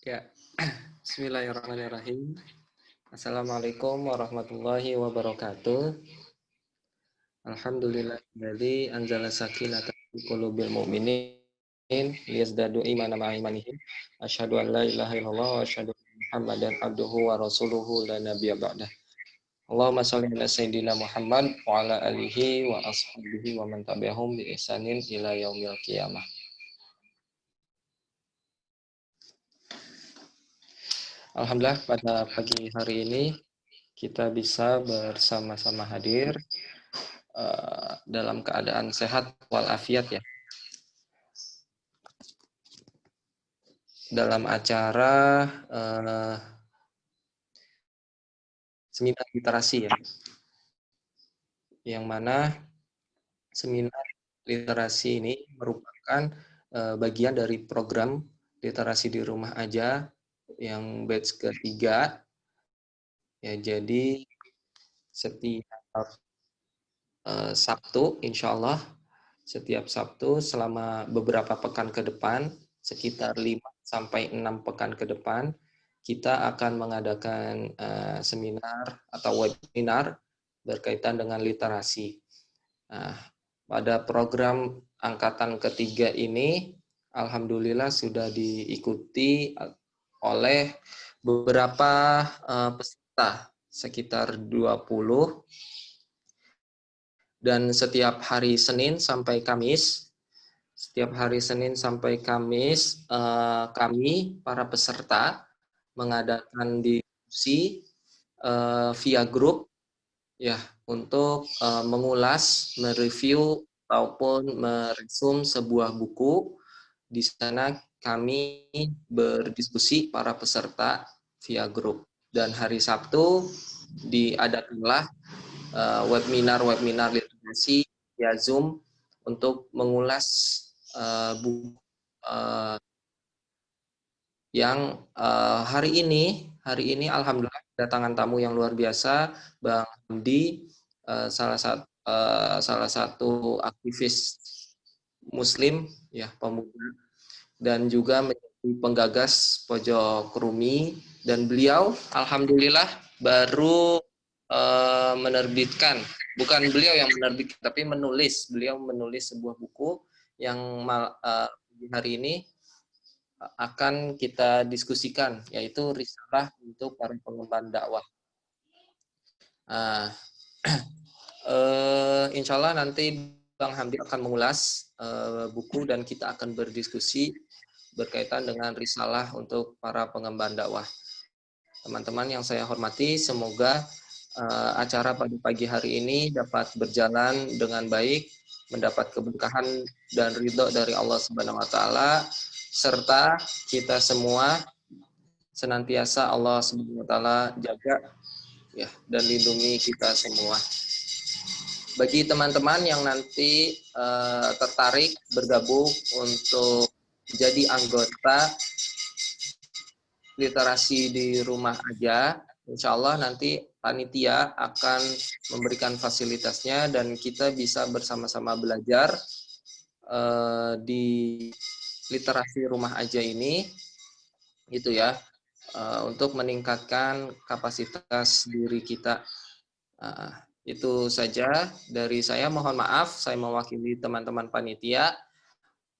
Ya, Bismillahirrahmanirrahim. Assalamualaikum warahmatullahi wabarakatuh. Alhamdulillahilladzi anzala sakinata fi qulubil mu'minin liyazdadu imanan ma'a imanihim. Asyhadu an la ilaha illallah wa asyhadu anna Muhammadan abduhu wa rasuluhu la nabiyya ba'dah. Allahumma shalli ala sayyidina Muhammad wa ala alihi wa ashabihi wa man tabi'ahum bi ihsanin ila yaumil qiyamah. Alhamdulillah pada pagi hari ini kita bisa bersama-sama hadir dalam keadaan sehat walafiat ya. Dalam acara seminar literasi ya. Yang mana seminar literasi ini merupakan bagian dari program literasi di rumah aja yang batch ketiga. Ya, jadi setiap Sabtu, insya Allah setiap Sabtu selama beberapa pekan ke depan, sekitar 5-6 pekan ke depan, kita akan mengadakan seminar atau webinar berkaitan dengan literasi. Nah, pada program angkatan ketiga ini, alhamdulillah sudah diikuti oleh beberapa peserta, sekitar 20. Dan setiap hari Senin sampai Kamis, kami para peserta mengadakan diskusi via grup ya untuk mengulas, mereview ataupun meresum sebuah buku. Di sana kami berdiskusi para peserta via grup. Dan hari Sabtu diadakanlah webinar literasi via Zoom untuk mengulas buku yang hari ini alhamdulillah kedatangan tamu yang luar biasa, Bang Hamdi, salah satu aktivis Muslim ya, pemuda, dan juga menjadi penggagas Pojok Rumi, dan beliau alhamdulillah baru menerbitkan, bukan beliau yang menerbitkan tapi beliau menulis sebuah buku yang hari ini akan kita diskusikan, yaitu risalah untuk para pengemban dakwah. Insya Allah nanti Bang Hamdi akan mengulas buku dan kita akan berdiskusi berkaitan dengan risalah untuk para pengemban dakwah. Teman-teman yang saya hormati, semoga acara pada pagi hari ini dapat berjalan dengan baik, mendapat keberkahan dan ridho dari Allah Subhanahu wa taala, serta kita semua senantiasa Allah Subhanahu wa taala jaga ya dan lindungi kita semua. Bagi teman-teman yang nanti tertarik bergabung untuk jadi anggota literasi di rumah aja, insya Allah nanti panitia akan memberikan fasilitasnya dan kita bisa bersama-sama belajar di literasi rumah aja ini, gitu ya, untuk meningkatkan kapasitas diri kita. Itu saja dari saya. Mohon maaf, saya mewakili teman-teman panitia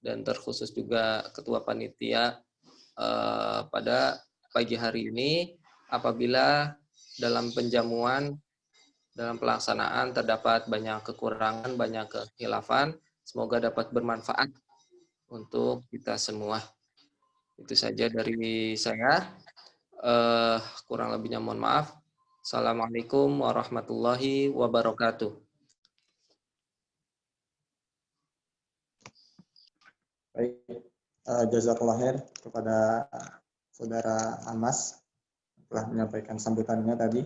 dan terkhusus juga ketua panitia pada pagi hari ini. Apabila dalam penjamuan, dalam pelaksanaan terdapat banyak kekurangan, banyak kekhilafan, semoga dapat bermanfaat untuk kita semua. Itu saja dari saya. Kurang lebihnya mohon maaf. Assalamualaikum warahmatullahi wabarakatuh. Baik, jazakallah khair kepada Saudara Amas telah menyampaikan sambutannya tadi.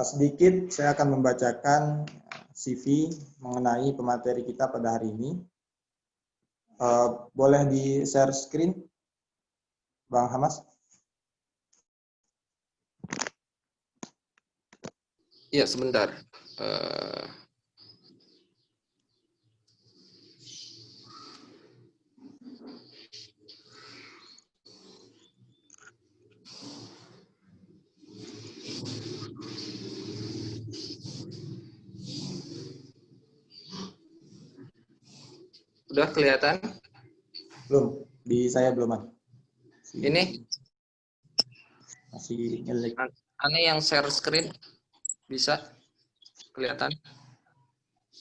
Sedikit saya akan membacakan CV mengenai pemateri kita pada hari ini. Boleh di-share screen, Bang Hamas? Ya, sebentar. Udah kelihatan? Belum. Di saya belum. Ini? Masih ngelik. Aneh yang share screen. Bisa? Kelihatan?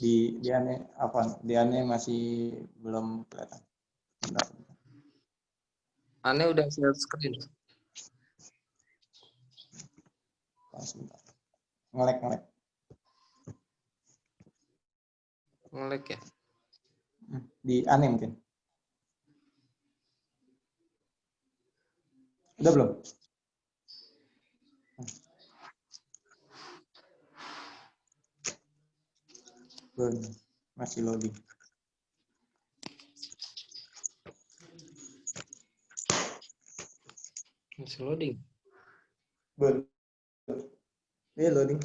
Di aneh apa? Di aneh masih belum kelihatan. Bentar. Aneh udah share screen. Sebentar. Ngelek. Ngelek ya? Di aneh mungkin. Udah belum? Belum. Masih loading. Masih loading. Belum. Ini loading.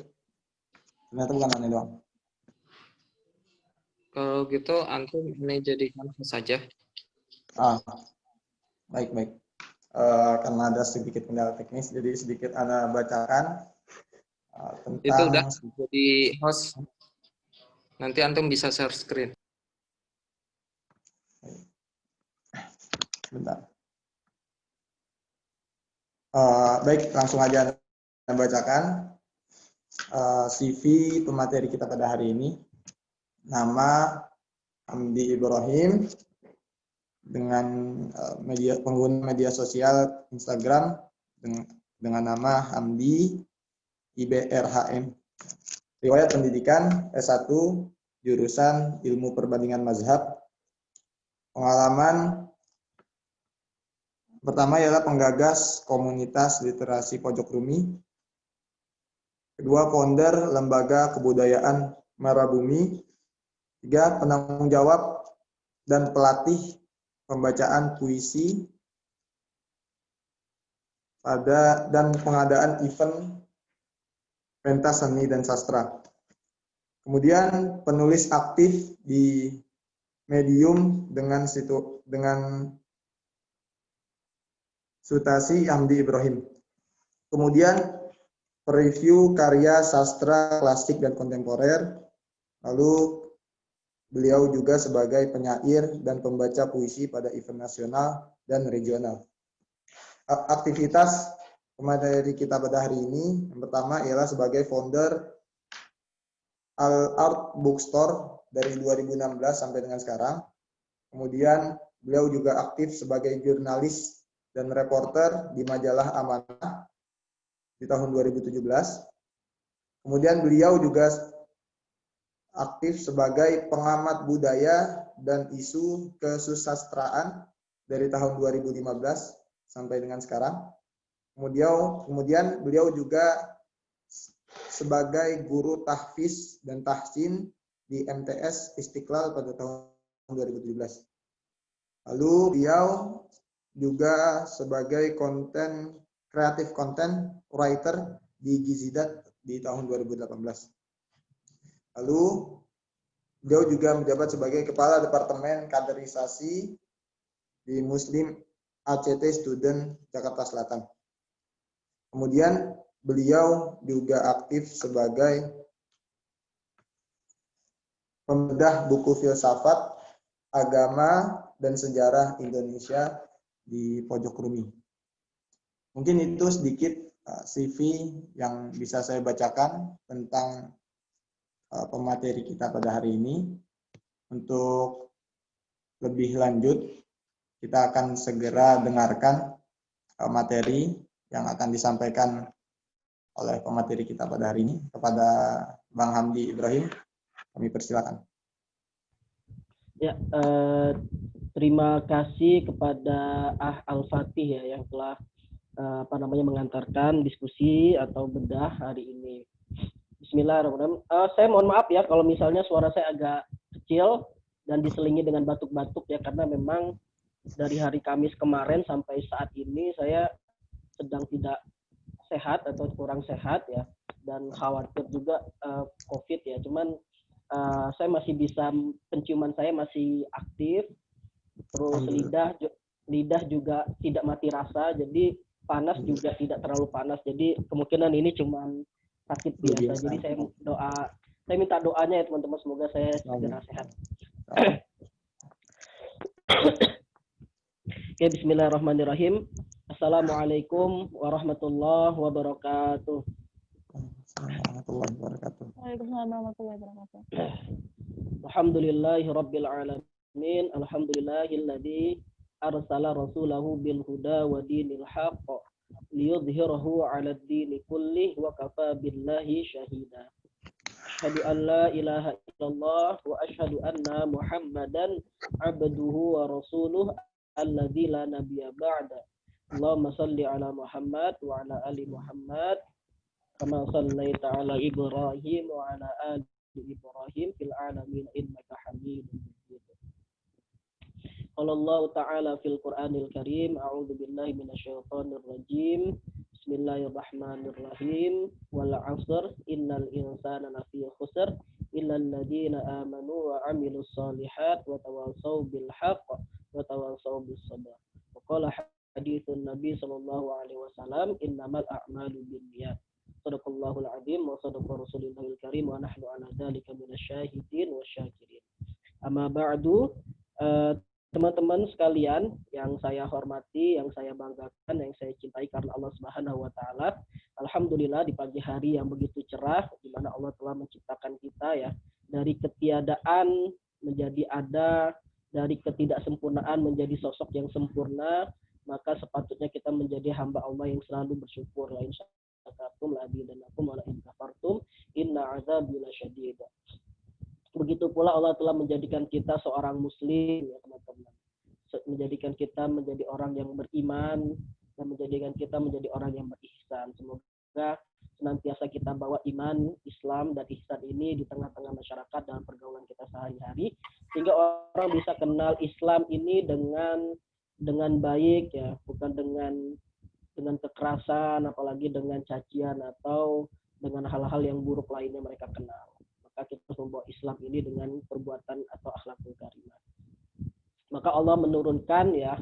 Ternyata bukan aneh doang. Kalau gitu antum ini jadikan saja. Baik. Karena ada sedikit kendala teknis, jadi sedikit Anda bacakan Itu udah tentang jadi host. Nanti antum bisa share screen. bentar. Baik, langsung aja Anda bacakan CV pemateri kita pada hari ini. Nama Hamdi Ibrahim dengan pengguna media sosial Instagram dengan nama Hamdi IBRHM. Riwayat pendidikan S1 jurusan Ilmu Perbandingan Mazhab. Pengalaman pertama ialah penggagas komunitas literasi Pojok Rumi. Kedua, founder Lembaga Kebudayaan Marabumi. 3, penanggung jawab dan pelatih pembacaan puisi dan pengadaan event pentas seni dan sastra. Kemudian penulis aktif di Medium dengan Sutasi Hamdi Ibrahim. Kemudian review karya sastra klasik dan kontemporer. Lalu beliau juga sebagai penyair dan pembaca puisi pada event nasional dan regional. Aktivitas pemateri kita pada hari ini, yang pertama ialah sebagai founder Al Art Bookstore dari 2016 sampai dengan sekarang. Kemudian beliau juga aktif sebagai jurnalis dan reporter di majalah Amanah di tahun 2017. Kemudian beliau juga aktif sebagai pengamat budaya dan isu kesusastraan dari tahun 2015 sampai dengan sekarang. Kemudian beliau juga sebagai guru tahfiz dan tahsin di MTS Istiqlal pada tahun 2017. Lalu beliau juga sebagai creative content writer di Gizidat di tahun 2018. Lalu beliau juga menjabat sebagai Kepala Departemen Kaderisasi di Muslim ACT Student Jakarta Selatan. Kemudian beliau juga aktif sebagai pembedah buku filsafat, agama, dan sejarah Indonesia di Pojok Rumi. Mungkin itu sedikit CV yang bisa saya bacakan tentang pemateri kita pada hari ini. Untuk lebih lanjut, kita akan segera dengarkan materi yang akan disampaikan oleh pemateri kita pada hari ini. Kepada Bang Hamdi Ibrahim, kami persilakan. Ya, terima kasih kepada Al-Fatih ya yang telah mengantarkan diskusi atau bedah hari ini. Bismillahirrahmanirrahim. Saya mohon maaf ya kalau misalnya suara saya agak kecil dan diselingi dengan batuk-batuk ya, karena memang dari hari Kamis kemarin sampai saat ini saya sedang tidak sehat atau kurang sehat ya, dan khawatir juga COVID ya. Cuman saya masih bisa, penciuman saya masih aktif, terus lidah juga tidak mati rasa, jadi panas juga tidak terlalu panas. Jadi kemungkinan ini cuman sakit biasa. Jadi saya minta doanya ya teman-teman, semoga saya segera sehat. Oke, bismillahirrahmanirrahim. Assalamualaikum warahmatullahi wabarakatuh. Assalamualaikum warahmatullahi wabarakatuh. Waalaikumsalam warahmatullahi wabarakatuh. Alhamdulillahi rabbil alamin. Alhamdulillahilladzi arsala rasulahu bil huda wa dinil haqq liyudhhirahu 'alad dini kullih wa kafa billahi syahida. Asyhadu an la ilaha illallah wa asyhadu anna Muhammadan abduhu wa rasuluh alladzi la nabiyya ba'da. Allahumma shalli ala Muhammad wa ala ali Muhammad kama shallaita ala Ibrahim wa ala ali Ibrahim fil alamin innaka Hamidum Majid. Qala Allah ta'ala fil Qur'anil Karim, a'udzu billahi minasyaitonir rajim. Bismillahirrahmanirrahim. Wal 'ashr innal insana lafi khusr illa alladziina aamanu wa 'amilus shalihat wa tawassaw bil haqq wa tawassaw bis sabr. Wa qala haditsun Nabi sallallahu alaihi wasallam, innamal a'malu binniyat. Shadaqallahul 'azim wa shadaqa Rasulullahil karim wa nahnu 'ala dzalika minasyahidin wasyakirin. Amma ba'du, teman-teman sekalian yang saya hormati, yang saya banggakan, yang saya cintai karena Allah Subhanahu wa taala. Alhamdulillah di pagi hari yang begitu cerah di mana Allah telah menciptakan kita ya dari ketiadaan menjadi ada, dari ketidaksempurnaan menjadi sosok yang sempurna, maka sepatutnya kita menjadi hamba Allah yang selalu bersyukur. La in syakartum la azidannakum wa la in kafartum inna 'adzabi lasyadid. Begitu pula Allah telah menjadikan kita seorang muslim ya teman-teman. Menjadikan kita menjadi orang yang beriman dan menjadikan kita menjadi orang yang berihsan. Semoga senantiasa kita bawa iman, Islam dan ihsan ini di tengah-tengah masyarakat dalam pergaulan kita sehari-hari sehingga orang bisa kenal Islam ini dengan baik ya, bukan dengan kekerasan apalagi dengan cacian atau dengan hal-hal yang buruk lainnya mereka kenal. Maka kita harus membawa Islam ini dengan perbuatan atau akhlakul karimah. Maka Allah menurunkan ya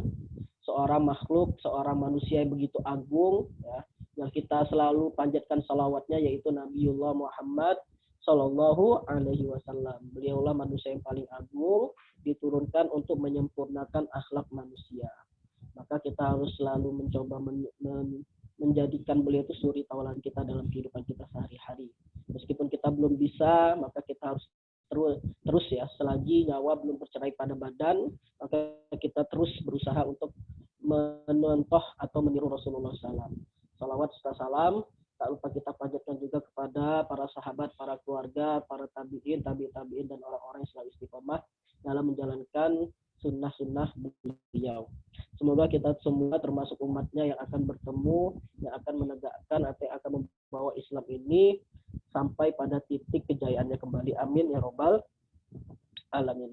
seorang makhluk, seorang manusia yang begitu agung ya, yang kita selalu panjatkan salawatnya yaitu Nabiullah Muhammad Sallallahu Alaihi Wasallam. Beliaulah manusia yang paling agung, diturunkan untuk menyempurnakan akhlak manusia. Maka kita harus selalu mencoba menjadikan beliau itu suri tauladan kita dalam kehidupan kita sehari-hari. Meskipun kita belum bisa, maka kita harus terus ya, selagi nyawa belum bercerai pada badan, maka kita terus berusaha untuk menontoh atau meniru Rasulullah SAW. Salawat serta salam, tak lupa kita panjatkan juga kepada para sahabat, para keluarga, para tabi'in, tabi'in, dan orang-orang yang selalu istiqomah dalam menjalankan sunnah-sunnah beliau. Semoga kita semua termasuk umatnya yang akan bertemu, yang akan menegakkan atau yang akan membawa Islam ini sampai pada titik kejayaannya kembali. Amin ya robbal alamin.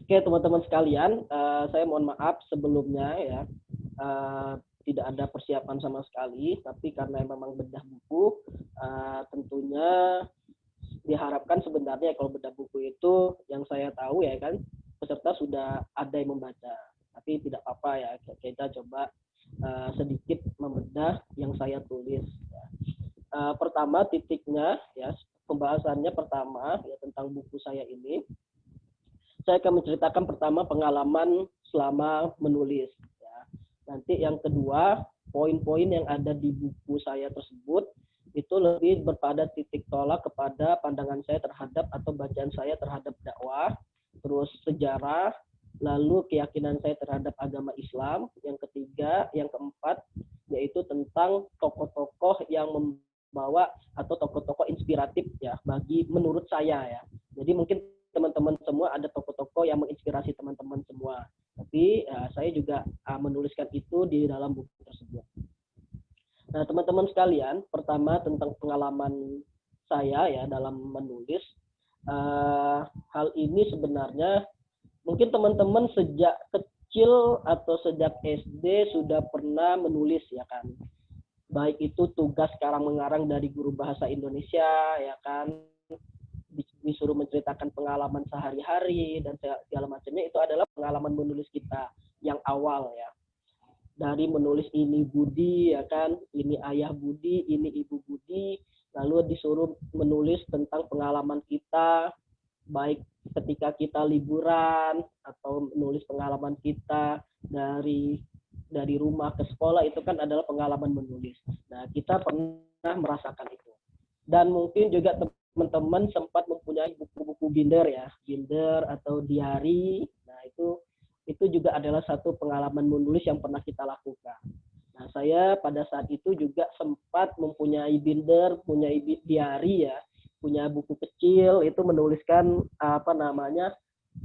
Oke teman-teman sekalian, saya mohon maaf sebelumnya ya, tidak ada persiapan sama sekali, tapi karena memang bedah buku, tentunya diharapkan sebenarnya kalau bedah buku itu yang saya tahu ya kan, peserta sudah ada yang membaca, tapi tidak apa-apa ya, kita coba sedikit membedah yang saya tulis. Ya. Pertama titiknya ya, pembahasannya pertama ya tentang buku saya ini. Saya akan menceritakan pertama pengalaman selama menulis. Ya. Nanti yang kedua poin-poin yang ada di buku saya tersebut itu lebih berpada titik tolak kepada pandangan saya terhadap atau bacaan saya terhadap dakwah, terus sejarah, lalu keyakinan saya terhadap agama Islam. Yang ketiga, yang keempat, yaitu tentang tokoh-tokoh yang membawa atau tokoh-tokoh inspiratif ya bagi menurut saya ya. Jadi mungkin teman-teman semua ada tokoh-tokoh yang menginspirasi teman-teman semua. Tapi ya, saya juga menuliskan itu di dalam buku tersebut. Nah, teman-teman sekalian, pertama tentang pengalaman saya ya dalam menulis. Hal ini sebenarnya mungkin teman-teman sejak kecil atau sejak SD sudah pernah menulis ya kan. Baik itu tugas karang-mengarang dari guru bahasa Indonesia ya kan, disuruh menceritakan pengalaman sehari-hari dan segala macamnya, itu adalah pengalaman menulis kita yang awal ya. Dari menulis ini Budi ya kan, ini ayah Budi, ini ibu Budi, lalu disuruh menulis tentang pengalaman kita baik ketika kita liburan atau menulis pengalaman kita dari rumah ke sekolah, itu kan adalah pengalaman menulis. Nah, kita pernah merasakan itu. Dan mungkin juga teman-teman sempat mempunyai buku-buku binder ya, binder atau diary. Nah, itu juga adalah satu pengalaman menulis yang pernah kita lakukan. Nah, saya pada saat itu juga sempat mempunyai binder, punya diary ya, punya buku kecil, itu menuliskan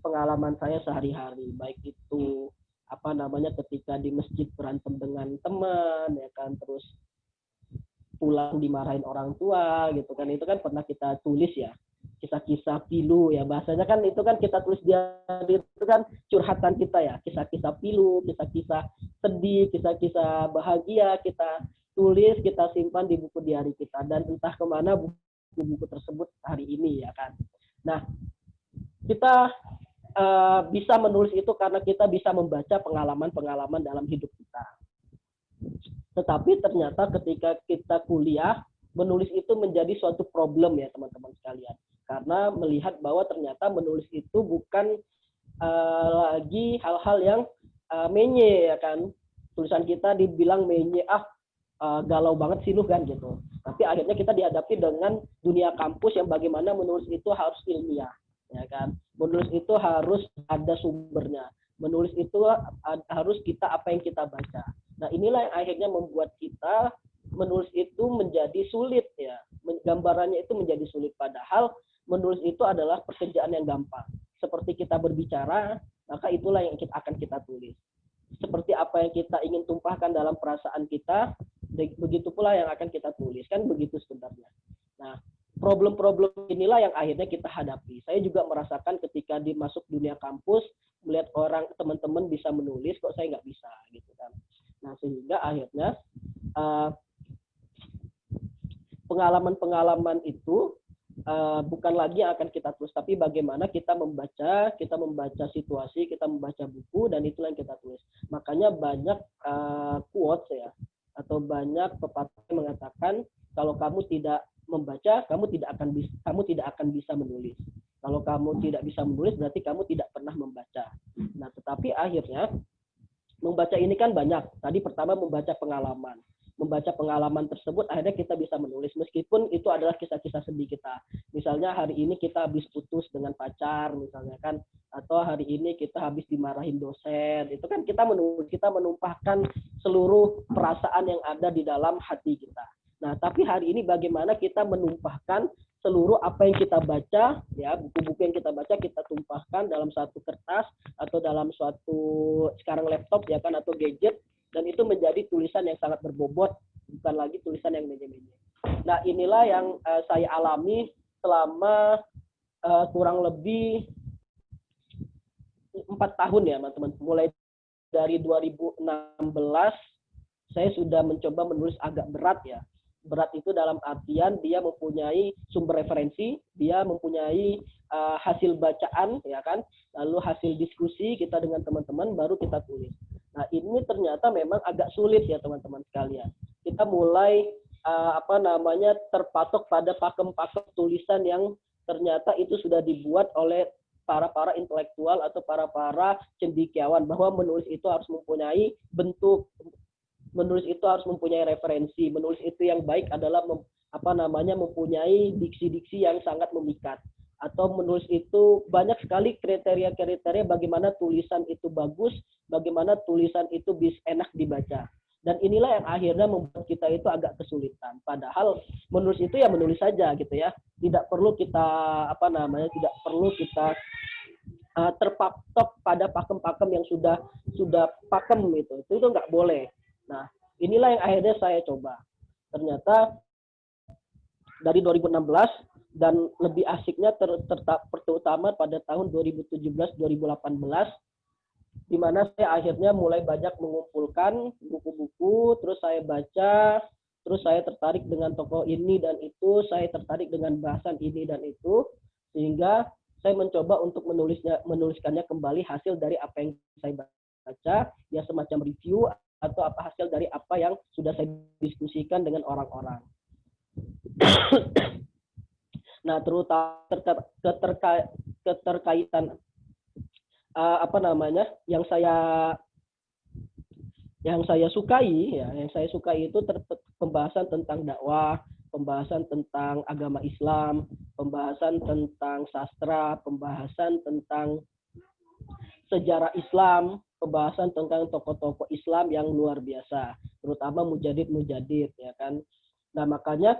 pengalaman saya sehari-hari, baik itu ketika di masjid berantem dengan teman, ya kan, terus pulang dimarahin orang tua gitu kan, itu kan pernah kita tulis ya, kisah-kisah pilu ya, bahasanya kan itu kan kita tulis diary, itu kan curhatan kita ya, kisah-kisah pilu, kisah-kisah sedih, kisah-kisah bahagia, kita tulis, kita simpan di buku diary kita, dan entah kemana buku-buku tersebut hari ini ya kan. Nah, kita bisa menulis itu karena kita bisa membaca pengalaman-pengalaman dalam hidup kita. Tetapi ternyata ketika kita kuliah, menulis itu menjadi suatu problem ya teman-teman sekalian. Karena melihat bahwa ternyata menulis itu bukan lagi hal-hal yang menye ya kan. Tulisan kita dibilang menye, galau banget sih lu kan gitu. Tapi akhirnya kita dihadapi dengan dunia kampus yang bagaimana menulis itu harus ilmiah. Ya kan, menulis itu harus ada sumbernya, menulis itu harus kita apa yang kita baca. Nah, inilah yang akhirnya membuat kita menulis itu menjadi sulit ya, gambarannya itu menjadi sulit, padahal menulis itu adalah pekerjaan yang gampang. Seperti kita berbicara, maka itulah yang akan kita tulis. Seperti apa yang kita ingin tumpahkan dalam perasaan kita, begitu pula yang akan kita tulis, kan begitu sebenarnya. Nah, problem-problem inilah yang akhirnya kita hadapi. Saya juga merasakan ketika masuk dunia kampus, melihat orang teman-teman bisa menulis, kok saya nggak bisa gitu kan. Nah, sehingga akhirnya pengalaman-pengalaman itu bukan lagi yang akan kita tulis, tapi bagaimana kita membaca situasi, kita membaca buku, dan itulah yang kita tulis. Makanya banyak quotes ya, atau banyak pepatah yang mengatakan kalau kamu tidak membaca, kamu tidak akan bisa menulis. Kalau kamu tidak bisa menulis, berarti kamu tidak pernah membaca. Nah, tetapi akhirnya membaca ini kan banyak. Tadi pertama membaca pengalaman. Membaca pengalaman tersebut akhirnya kita bisa menulis, meskipun itu adalah kisah-kisah sedih kita. Misalnya hari ini kita habis putus dengan pacar misalnya kan, atau hari ini kita habis dimarahin dosen. Itu kan kita menulis, kita menumpahkan seluruh perasaan yang ada di dalam hati kita. Nah, tapi hari ini bagaimana kita menumpahkan seluruh apa yang kita baca, ya, buku-buku yang kita baca kita tumpahkan dalam satu kertas atau dalam suatu sekarang laptop ya kan, atau gadget, dan itu menjadi tulisan yang sangat berbobot, bukan lagi tulisan yang menye-menye. Nah, inilah yang saya alami selama kurang lebih 4 tahun ya teman-teman. Mulai dari 2016 saya sudah mencoba menulis agak berat ya. Berat itu dalam artian dia mempunyai sumber referensi, dia mempunyai hasil bacaan ya kan, lalu hasil diskusi kita dengan teman-teman, baru kita tulis. Nah, ini ternyata memang agak sulit ya teman-teman sekalian. Kita mulai terpatok pada pakem-pakem tulisan yang ternyata itu sudah dibuat oleh para intelektual atau para cendekiawan, bahwa menulis itu harus mempunyai bentuk, menulis itu harus mempunyai referensi, menulis itu yang baik adalah mempunyai diksi-diksi yang sangat memikat, atau menulis itu banyak sekali kriteria-kriteria bagaimana tulisan itu bagus, bagaimana tulisan itu bisa enak dibaca. Dan inilah yang akhirnya membuat kita itu agak kesulitan. Padahal menulis itu ya menulis saja gitu ya. Tidak perlu kita terpatok pada pakem-pakem yang sudah pakem itu. Itu nggak boleh. Nah, inilah yang akhirnya saya coba. Ternyata dari 2016 dan lebih asiknya terutama pada tahun 2017-2018, di mana saya akhirnya mulai banyak mengumpulkan buku-buku, terus saya baca, terus saya tertarik dengan tokoh ini dan itu, saya tertarik dengan bahasan ini dan itu, sehingga saya mencoba untuk menuliskannya kembali hasil dari apa yang saya baca, ya semacam review atau apa hasil dari apa yang sudah saya diskusikan dengan orang-orang. Nah, terutama keterkaitan yang saya sukai ya, yang saya sukai itu pembahasan tentang dakwah, pembahasan tentang agama Islam, pembahasan tentang sastra, pembahasan tentang sejarah Islam, pembahasan tentang tokoh-tokoh Islam yang luar biasa, terutama mujadid ya kan. Nah, makanya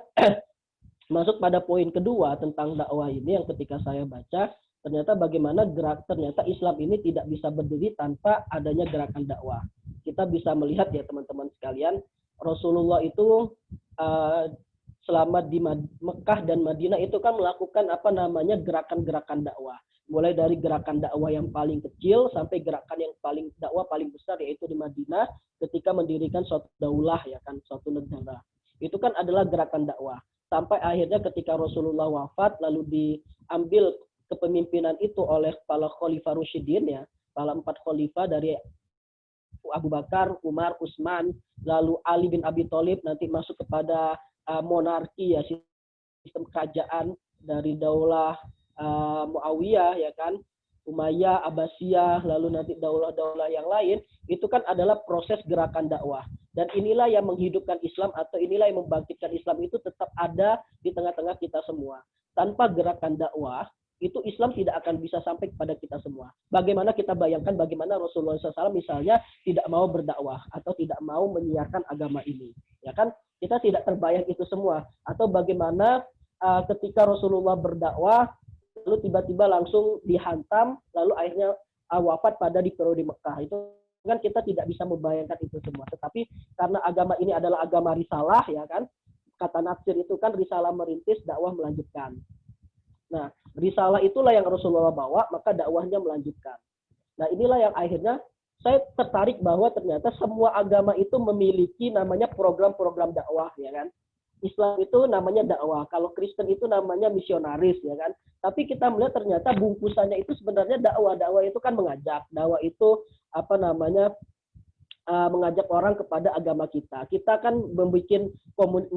masuk pada poin kedua tentang dakwah ini yang ketika saya baca, ternyata bagaimana ternyata Islam ini tidak bisa berdiri tanpa adanya gerakan dakwah. Kita bisa melihat ya teman-teman sekalian, Rasulullah itu selama di Mekah dan Madinah itu kan melakukan gerakan-gerakan dakwah. Mulai dari gerakan dakwah yang paling kecil sampai gerakan yang dakwah paling besar, yaitu di Madinah ketika mendirikan suatu daulah ya kan, suatu negara. Itu kan adalah gerakan dakwah. Sampai akhirnya ketika Rasulullah wafat lalu diambil kepemimpinan itu oleh para khalifah Rasyidin ya, para 4 khalifah dari Abu Bakar, Umar, Utsman, lalu Ali bin Abi Thalib, nanti masuk kepada monarki ya, sistem kerajaan dari daulah Muawiyah ya kan, Umayyah, Abbasiyah, lalu nanti daulah-daulah yang lain, itu kan adalah proses gerakan dakwah. Dan inilah yang menghidupkan Islam, atau inilah yang membangkitkan Islam itu tetap ada di tengah-tengah kita semua. Tanpa gerakan dakwah, itu Islam tidak akan bisa sampai kepada kita semua. Bagaimana kita bayangkan bagaimana Rasulullah SAW misalnya tidak mau berdakwah atau tidak mau menyiarkan agama ini, ya kan? Kita tidak terbayang itu semua. Atau bagaimana ketika Rasulullah berdakwah lalu tiba-tiba langsung dihantam, lalu akhirnya wafat pada di periode Mekah. Itu kan kita tidak bisa membayangkan itu semua. Tetapi karena agama ini adalah agama risalah, ya kan? Kata Natsir itu kan risalah merintis, dakwah melanjutkan. Nah, risalah itulah yang Rasulullah bawa, maka dakwahnya melanjutkan. Nah, inilah yang akhirnya saya tertarik bahwa ternyata semua agama itu memiliki namanya program-program dakwah, ya kan? Islam itu namanya dakwah, kalau Kristen itu namanya misionaris, ya kan? Tapi kita melihat ternyata bungkusannya itu sebenarnya dakwah. Dakwah itu kan mengajak, dakwah itu mengajak orang kepada agama kita. Kita kan membuat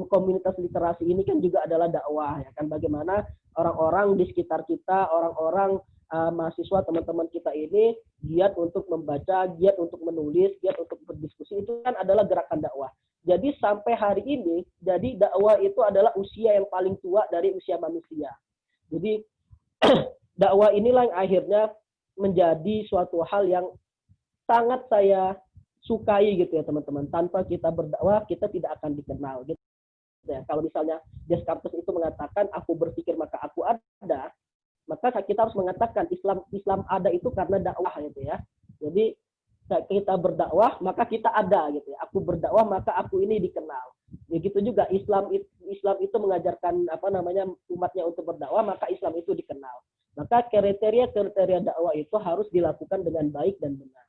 komunitas literasi ini kan juga adalah dakwah, ya kan? Bagaimana orang-orang di sekitar kita, orang-orang mahasiswa, teman-teman kita ini giat untuk membaca, giat untuk menulis, giat untuk berdiskusi, itu kan adalah gerakan dakwah. Jadi sampai hari ini, jadi dakwah itu adalah usia yang paling tua dari usia manusia. Jadi dakwah inilah yang akhirnya menjadi suatu hal yang sangat saya sukai gitu ya teman-teman. Tanpa kita berdakwah, kita tidak akan dikenal gitu ya. Kalau misalnya Descartes itu mengatakan aku berpikir maka aku ada, maka kita harus mengatakan Islam ada itu karena dakwah gitu ya. Jadi kita berdakwah maka kita ada gitu ya. Aku berdakwah maka aku ini dikenal. Begitu juga Islam itu mengajarkan umatnya untuk berdakwah, maka Islam itu dikenal. Maka kriteria dakwah itu harus dilakukan dengan baik dan benar.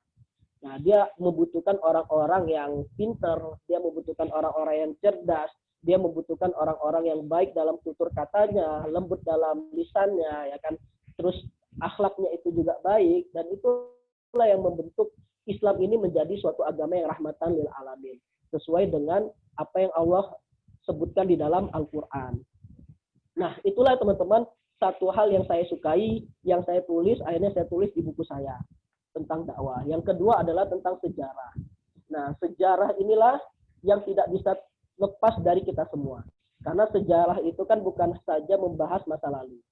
Nah, dia membutuhkan orang-orang yang pinter, dia membutuhkan orang-orang yang cerdas, dia membutuhkan orang-orang yang baik dalam tutur katanya, lembut dalam lisannya, ya kan. Terus akhlaknya itu juga baik, dan itulah yang membentuk Islam ini menjadi suatu agama yang rahmatan lil alamin, sesuai dengan apa yang Allah sebutkan di dalam Al-Quran. Nah, itulah teman-teman satu hal yang saya sukai, yang saya tulis, akhirnya saya tulis di buku saya tentang dakwah. Yang kedua adalah tentang sejarah. Nah, sejarah inilah yang tidak bisa lepas dari kita semua. Karena sejarah itu kan bukan saja membahas masa lalu.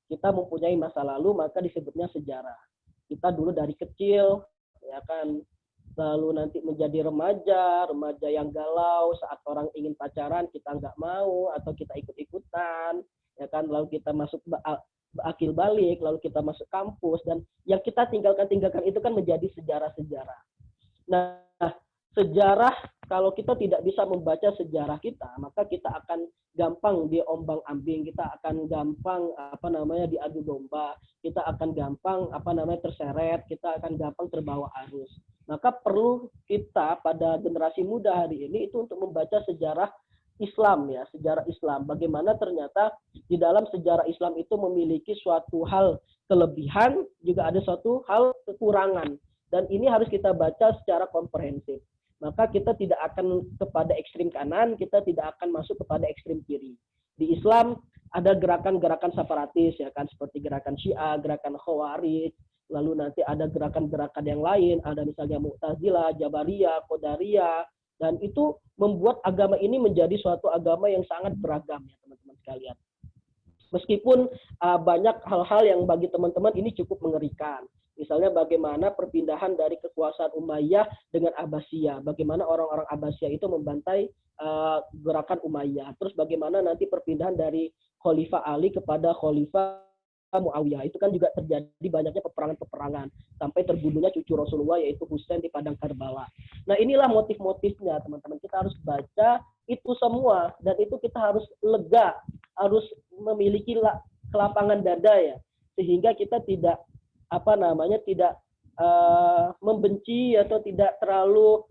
Kita mempunyai masa lalu, maka disebutnya sejarah. Kita dulu dari kecil, ya kan, lalu nanti menjadi remaja yang galau, saat orang ingin pacaran kita nggak mau atau kita ikut-ikutan, ya kan, lalu kita masuk akil balik, lalu kita masuk kampus, dan yang kita tinggalkan itu kan menjadi sejarah-sejarah. Nah, sejarah, kalau kita tidak bisa membaca sejarah kita, maka kita akan gampang diombang-ambing, kita akan gampang diadu domba, kita akan gampang terseret, kita akan gampang terbawa arus. Maka perlu kita pada generasi muda hari ini itu untuk membaca sejarah Islam ya, sejarah Islam. Bagaimana ternyata di dalam sejarah Islam itu memiliki suatu hal kelebihan, juga ada suatu hal kekurangan. Dan ini harus kita baca secara komprehensif. Maka kita tidak akan kepada ekstrim kanan, kita tidak akan masuk kepada ekstrim kiri. Di Islam ada gerakan-gerakan separatis ya kan, seperti gerakan Syiah, gerakan Khawarij, lalu nanti ada gerakan-gerakan yang lain, ada misalnya Mu'tazilah, Jabariyah, Qadariyah, dan itu membuat agama ini menjadi suatu agama yang sangat beragam ya teman-teman sekalian. Meskipun banyak hal-hal yang bagi teman-teman ini cukup mengerikan. Misalnya bagaimana perpindahan dari kekuasaan Umayyah dengan Abbasiyah. Bagaimana orang-orang Abbasiyah itu membantai gerakan Umayyah. Terus bagaimana nanti perpindahan dari Khalifah Ali kepada Khalifah Muawiyah. Itu kan juga terjadi banyaknya peperangan-peperangan. Sampai terbunuhnya cucu Rasulullah yaitu Husain di Padang Karbala. Nah inilah motif-motifnya teman-teman. Kita harus baca itu semua. Dan itu kita harus lega. Harus memiliki kelapangan dada ya. Sehingga kita tidak tidak membenci atau tidak terlalu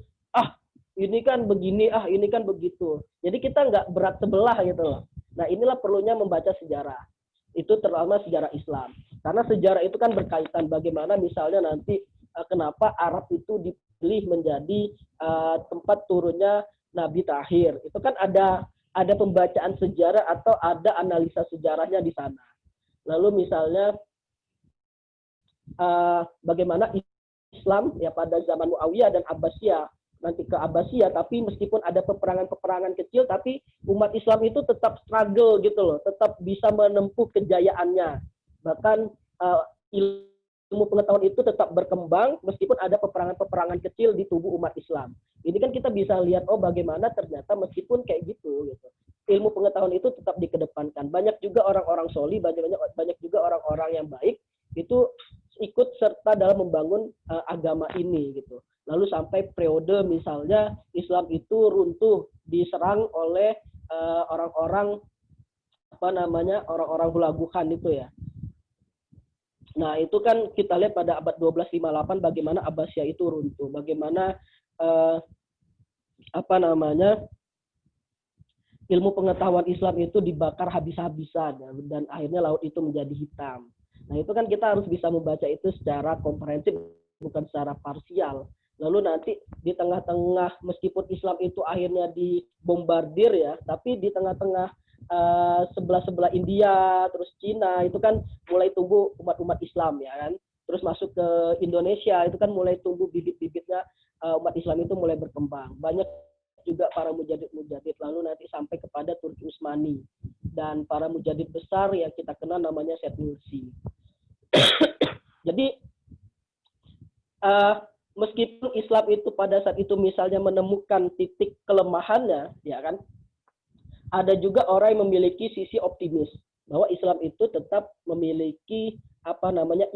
ini kan begini, ini kan begitu. Jadi kita nggak berat sebelah gitu loh. Nah inilah perlunya membaca sejarah. Itu terutama sejarah Islam. Karena sejarah itu kan berkaitan bagaimana misalnya nanti kenapa Arab itu dipilih menjadi tempat turunnya Nabi terakhir. Itu kan ada pembacaan sejarah atau ada analisa sejarahnya di sana. Lalu misalnya bagaimana Islam ya pada zaman Muawiyah dan Abbasiyah nanti ke Abbasiyah, tapi meskipun ada peperangan-peperangan kecil, tapi umat Islam itu tetap struggle gitu loh, tetap bisa menempuh kejayaannya. Bahkan ilmu pengetahuan itu tetap berkembang meskipun ada peperangan-peperangan kecil di tubuh umat Islam. Ini kan kita bisa lihat bagaimana ternyata meskipun kayak gitu. Ilmu pengetahuan itu tetap dikedepankan. Banyak juga orang-orang soli, banyak juga orang-orang yang baik itu ikut serta dalam membangun agama ini gitu. Lalu sampai periode misalnya Islam itu runtuh diserang oleh orang-orang orang-orang Hulaguhan itu ya. Nah, itu kan kita lihat pada abad 1258 bagaimana Abbasiyah itu runtuh, bagaimana ilmu pengetahuan Islam itu dibakar habis-habisan dan akhirnya laut itu menjadi hitam. Nah, itu kan kita harus bisa membaca itu secara komprehensif bukan secara parsial. Lalu nanti di tengah-tengah meskipun Islam itu akhirnya dibombardir ya, tapi di tengah-tengah sebelah-sebelah India, terus Cina itu kan mulai tumbuh umat-umat Islam ya kan. Terus masuk ke Indonesia itu kan mulai tumbuh bibit-bibitnya umat Islam itu mulai berkembang. Banyak juga para mujadid-mujadid lalu nanti sampai kepada Turki Utsmani dan para mujadid besar yang kita kenal namanya Syed Nursi. Jadi meskipun Islam itu pada saat itu misalnya menemukan titik kelemahannya, ya kan, ada juga orang yang memiliki sisi optimis bahwa Islam itu tetap memiliki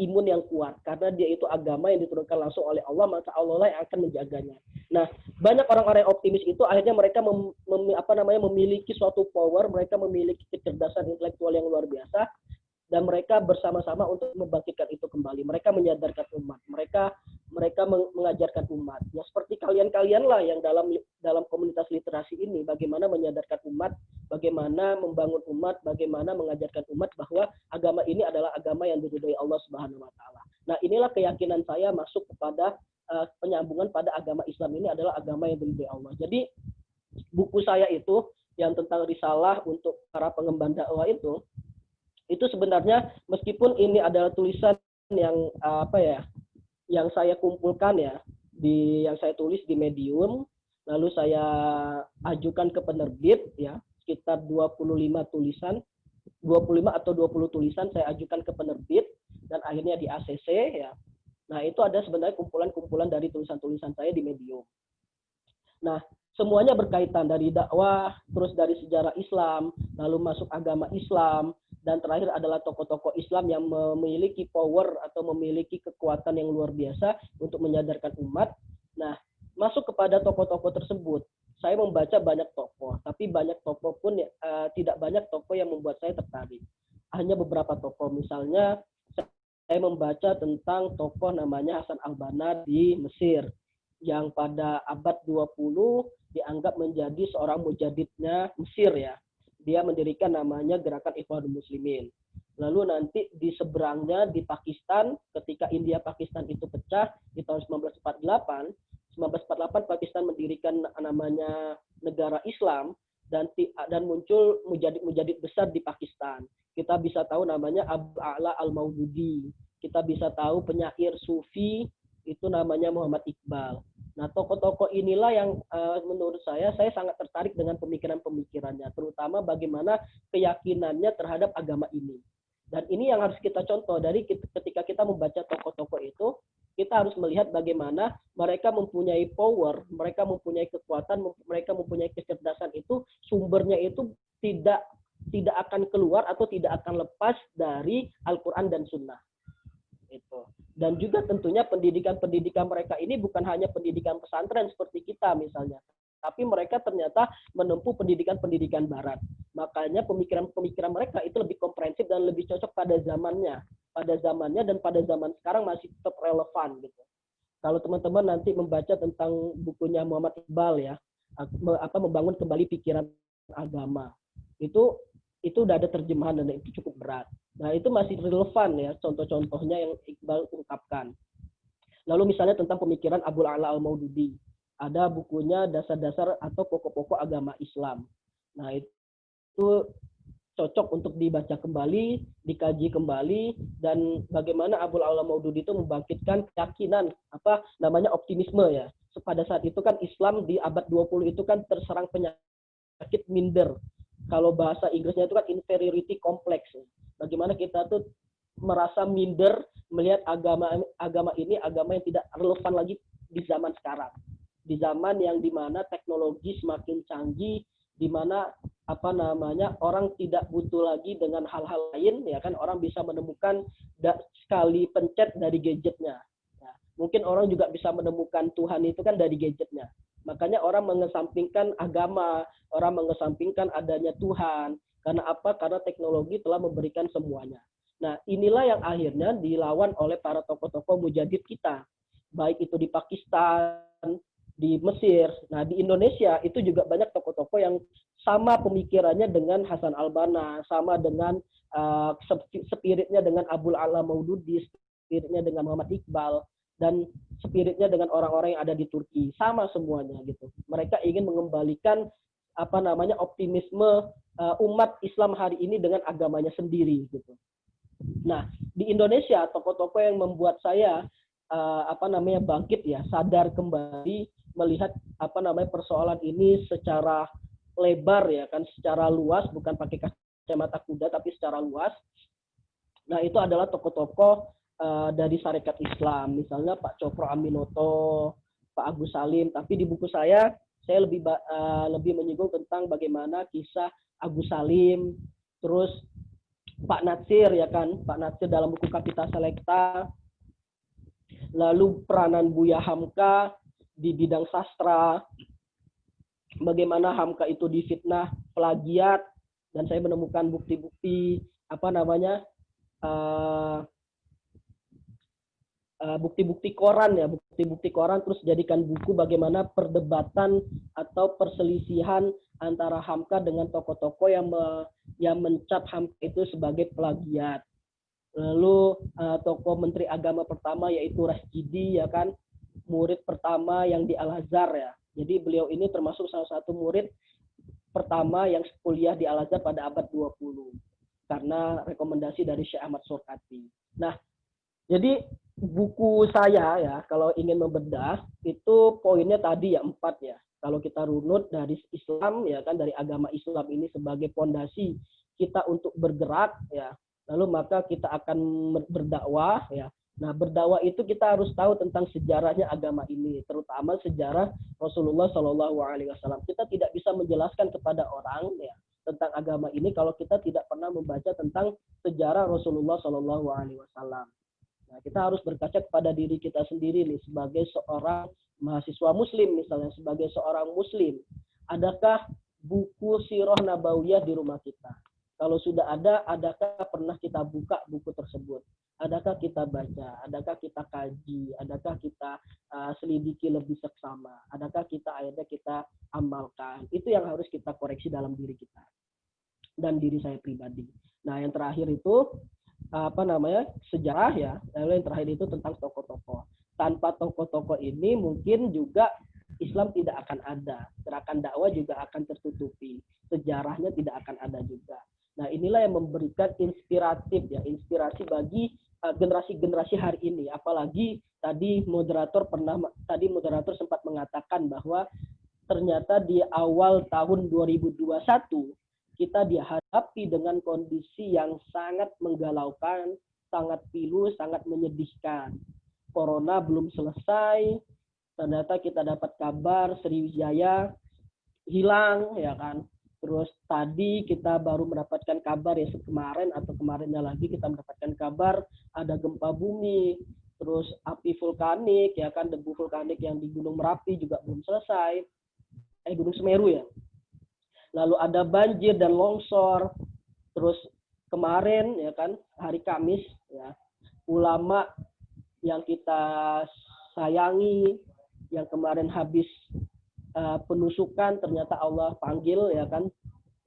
imun yang kuat karena dia itu agama yang diturunkan langsung oleh Allah, maka Allah lah yang akan menjaganya. Nah, banyak orang-orang yang optimis itu akhirnya mereka memiliki suatu power, mereka memiliki kecerdasan intelektual yang luar biasa. Dan mereka bersama-sama untuk membangkitkan itu kembali. Mereka menyadarkan umat. Mereka mengajarkan umat. Ya seperti kalian-kalian lah yang dalam komunitas literasi ini, bagaimana menyadarkan umat, bagaimana membangun umat, bagaimana mengajarkan umat bahwa agama ini adalah agama yang diridhoi Allah Subhanahu wa taala. Nah, inilah keyakinan saya masuk kepada penyambungan pada agama Islam ini adalah agama yang diridhoi Allah. Jadi buku saya itu yang tentang risalah untuk para pengemban dakwah itu sebenarnya meskipun ini adalah tulisan yang yang saya kumpulkan ya, yang saya tulis di Medium, lalu saya ajukan ke penerbit ya, sekitar 25 atau 20 tulisan saya ajukan ke penerbit dan akhirnya di ACC ya. Nah, itu ada sebenarnya kumpulan-kumpulan dari tulisan-tulisan saya di Medium. Nah, semuanya berkaitan dari dakwah, terus dari sejarah Islam, lalu masuk agama Islam, dan terakhir adalah tokoh-tokoh Islam yang memiliki power atau memiliki kekuatan yang luar biasa untuk menyadarkan umat. Nah, masuk kepada tokoh-tokoh tersebut, saya membaca banyak tokoh, tapi banyak tokoh pun tidak banyak tokoh yang membuat saya tertarik. Hanya beberapa tokoh, misalnya saya membaca tentang tokoh namanya Hasan al-Banna di Mesir, yang pada abad 20 dianggap menjadi seorang mujadidnya Mesir ya. Dia mendirikan namanya Gerakan Ikhwanul Muslimin. Lalu nanti di seberangnya di Pakistan, ketika India Pakistan itu pecah di tahun 1948 Pakistan mendirikan namanya negara Islam. dan muncul mujadid besar di Pakistan. Kita bisa tahu namanya Abu A'la Al-Maududi. Kita bisa tahu penyair Sufi itu namanya Muhammad Iqbal. Nah, tokoh-tokoh inilah yang menurut saya sangat tertarik dengan pemikiran-pemikirannya, terutama bagaimana keyakinannya terhadap agama ini. Dan ini yang harus kita contoh dari ketika kita membaca tokoh-tokoh itu, kita harus melihat bagaimana mereka mempunyai power, mereka mempunyai kekuatan, mereka mempunyai kecerdasan itu sumbernya itu tidak akan keluar atau tidak akan lepas dari Al-Quran dan Sunnah. Itu. Dan juga tentunya pendidikan mereka ini bukan hanya pendidikan pesantren seperti kita misalnya, tapi mereka ternyata menempuh pendidikan barat. Makanya pemikiran mereka itu lebih komprehensif dan lebih cocok pada zamannya dan pada zaman sekarang masih tetap relevan gitu. Kalau teman-teman nanti membaca tentang bukunya Muhammad Iqbal ya, membangun kembali pikiran agama, itu udah ada terjemahan dan itu cukup berat. Nah, itu masih relevan ya contoh-contohnya yang Iqbal ungkapkan. Lalu misalnya tentang pemikiran Abu A'la Al-Maududi. Ada bukunya Dasar-Dasar atau Pokok-Pokok Agama Islam. Nah, itu cocok untuk dibaca kembali, dikaji kembali, dan bagaimana Abu A'la Al-Maududi itu membangkitkan keyakinan, optimisme ya. Pada saat itu kan Islam di abad 20 itu kan terserang penyakit minder. Kalau bahasa Inggrisnya itu kan inferiority complex. Bagaimana kita tuh merasa minder melihat agama ini agama yang tidak relevan lagi di zaman sekarang. Di zaman yang dimana teknologi semakin canggih, dimana orang tidak butuh lagi dengan hal-hal lain, ya kan, orang bisa menemukan sekali pencet dari gadgetnya. Ya, mungkin orang juga bisa menemukan Tuhan itu kan dari gadgetnya. Makanya orang mengesampingkan agama, orang mengesampingkan adanya Tuhan. Karena apa? Karena teknologi telah memberikan semuanya. Nah, inilah yang akhirnya dilawan oleh para tokoh-tokoh mujadid kita. Baik itu di Pakistan, di Mesir. Nah, di Indonesia itu juga banyak tokoh-tokoh yang sama pemikirannya dengan Hasan Al-Banna, sama dengan spiritnya dengan Abu A'la Maududi, spiritnya dengan Muhammad Iqbal, dan spiritnya dengan orang-orang yang ada di Turki. Sama semuanya gitu. Mereka ingin mengembalikan optimisme umat Islam hari ini dengan agamanya sendiri gitu. Nah, di Indonesia tokoh-tokoh yang membuat saya bangkit ya, sadar kembali melihat persoalan ini secara lebar ya kan, secara luas, bukan pakai kacamata kuda tapi secara luas. Nah, itu adalah tokoh-tokoh dari Sarekat Islam, misalnya Pak Cokro Aminoto, Pak Agus Salim. Tapi di buku saya lebih menyinggung tentang bagaimana kisah Agus Salim, terus Pak Natsir ya kan, Pak Natsir dalam buku Kapita Selekta, lalu peranan Buya Hamka di bidang sastra, bagaimana Hamka itu difitnah plagiat, dan saya menemukan bukti-bukti bukti-bukti koran terus jadikan buku bagaimana perdebatan atau perselisihan antara Hamka dengan tokoh-tokoh yang mencap Hamka itu sebagai plagiat. Lalu tokoh Menteri Agama pertama yaitu Rasjidi ya kan, murid pertama yang di Al-Azhar ya. Jadi beliau ini termasuk salah satu murid pertama yang kuliah di Al-Azhar pada abad 20 karena rekomendasi dari Syekh Ahmad Surkati. Nah, jadi buku saya ya, kalau ingin membedah itu poinnya tadi ya 4 ya. Kalau kita runut dari Islam ya kan, dari agama Islam ini sebagai fondasi kita untuk bergerak ya, lalu maka kita akan berdakwah ya. Nah, berdakwah itu kita harus tahu tentang sejarahnya agama ini, terutama sejarah Rasulullah SAW. Kita tidak bisa menjelaskan kepada orang ya tentang agama ini kalau kita tidak pernah membaca tentang sejarah Rasulullah SAW. Nah, kita harus berkaca kepada diri kita sendiri nih sebagai seorang mahasiswa muslim misalnya, sebagai seorang muslim. Adakah buku Sirah Nabawiyah di rumah kita? Kalau sudah ada, adakah pernah kita buka buku tersebut? Adakah kita baca? Adakah kita kaji? Adakah kita selidiki lebih seksama? Adakah akhirnya kita amalkan? Itu yang harus kita koreksi dalam diri kita dan diri saya pribadi. Nah, yang terakhir itu sejarah ya. Lalu yang terakhir itu tentang tokoh-tokoh. Tanpa tokoh-tokoh ini mungkin juga Islam tidak akan ada. Gerakan dakwah juga akan tertutupi. Sejarahnya tidak akan ada juga. Nah, inilah yang memberikan inspirasi bagi generasi-generasi hari ini. Apalagi tadi moderator sempat mengatakan bahwa ternyata di awal tahun 2021 kita dihadapi dengan kondisi yang sangat menggalaukan, sangat pilu, sangat menyedihkan. Corona belum selesai, ternyata kita dapat kabar Sriwijaya hilang, ya kan. Terus tadi kita baru mendapatkan kabar ya kemarin atau kemarinnya lagi kita mendapatkan kabar ada gempa bumi, terus api vulkanik, ya kan, debu vulkanik yang di Gunung Merapi juga belum selesai, Gunung Semeru ya. Lalu ada banjir dan longsor. Terus kemarin ya kan hari Kamis ya, ulama yang kita sayangi yang kemarin habis penusukan ternyata Allah panggil, ya kan,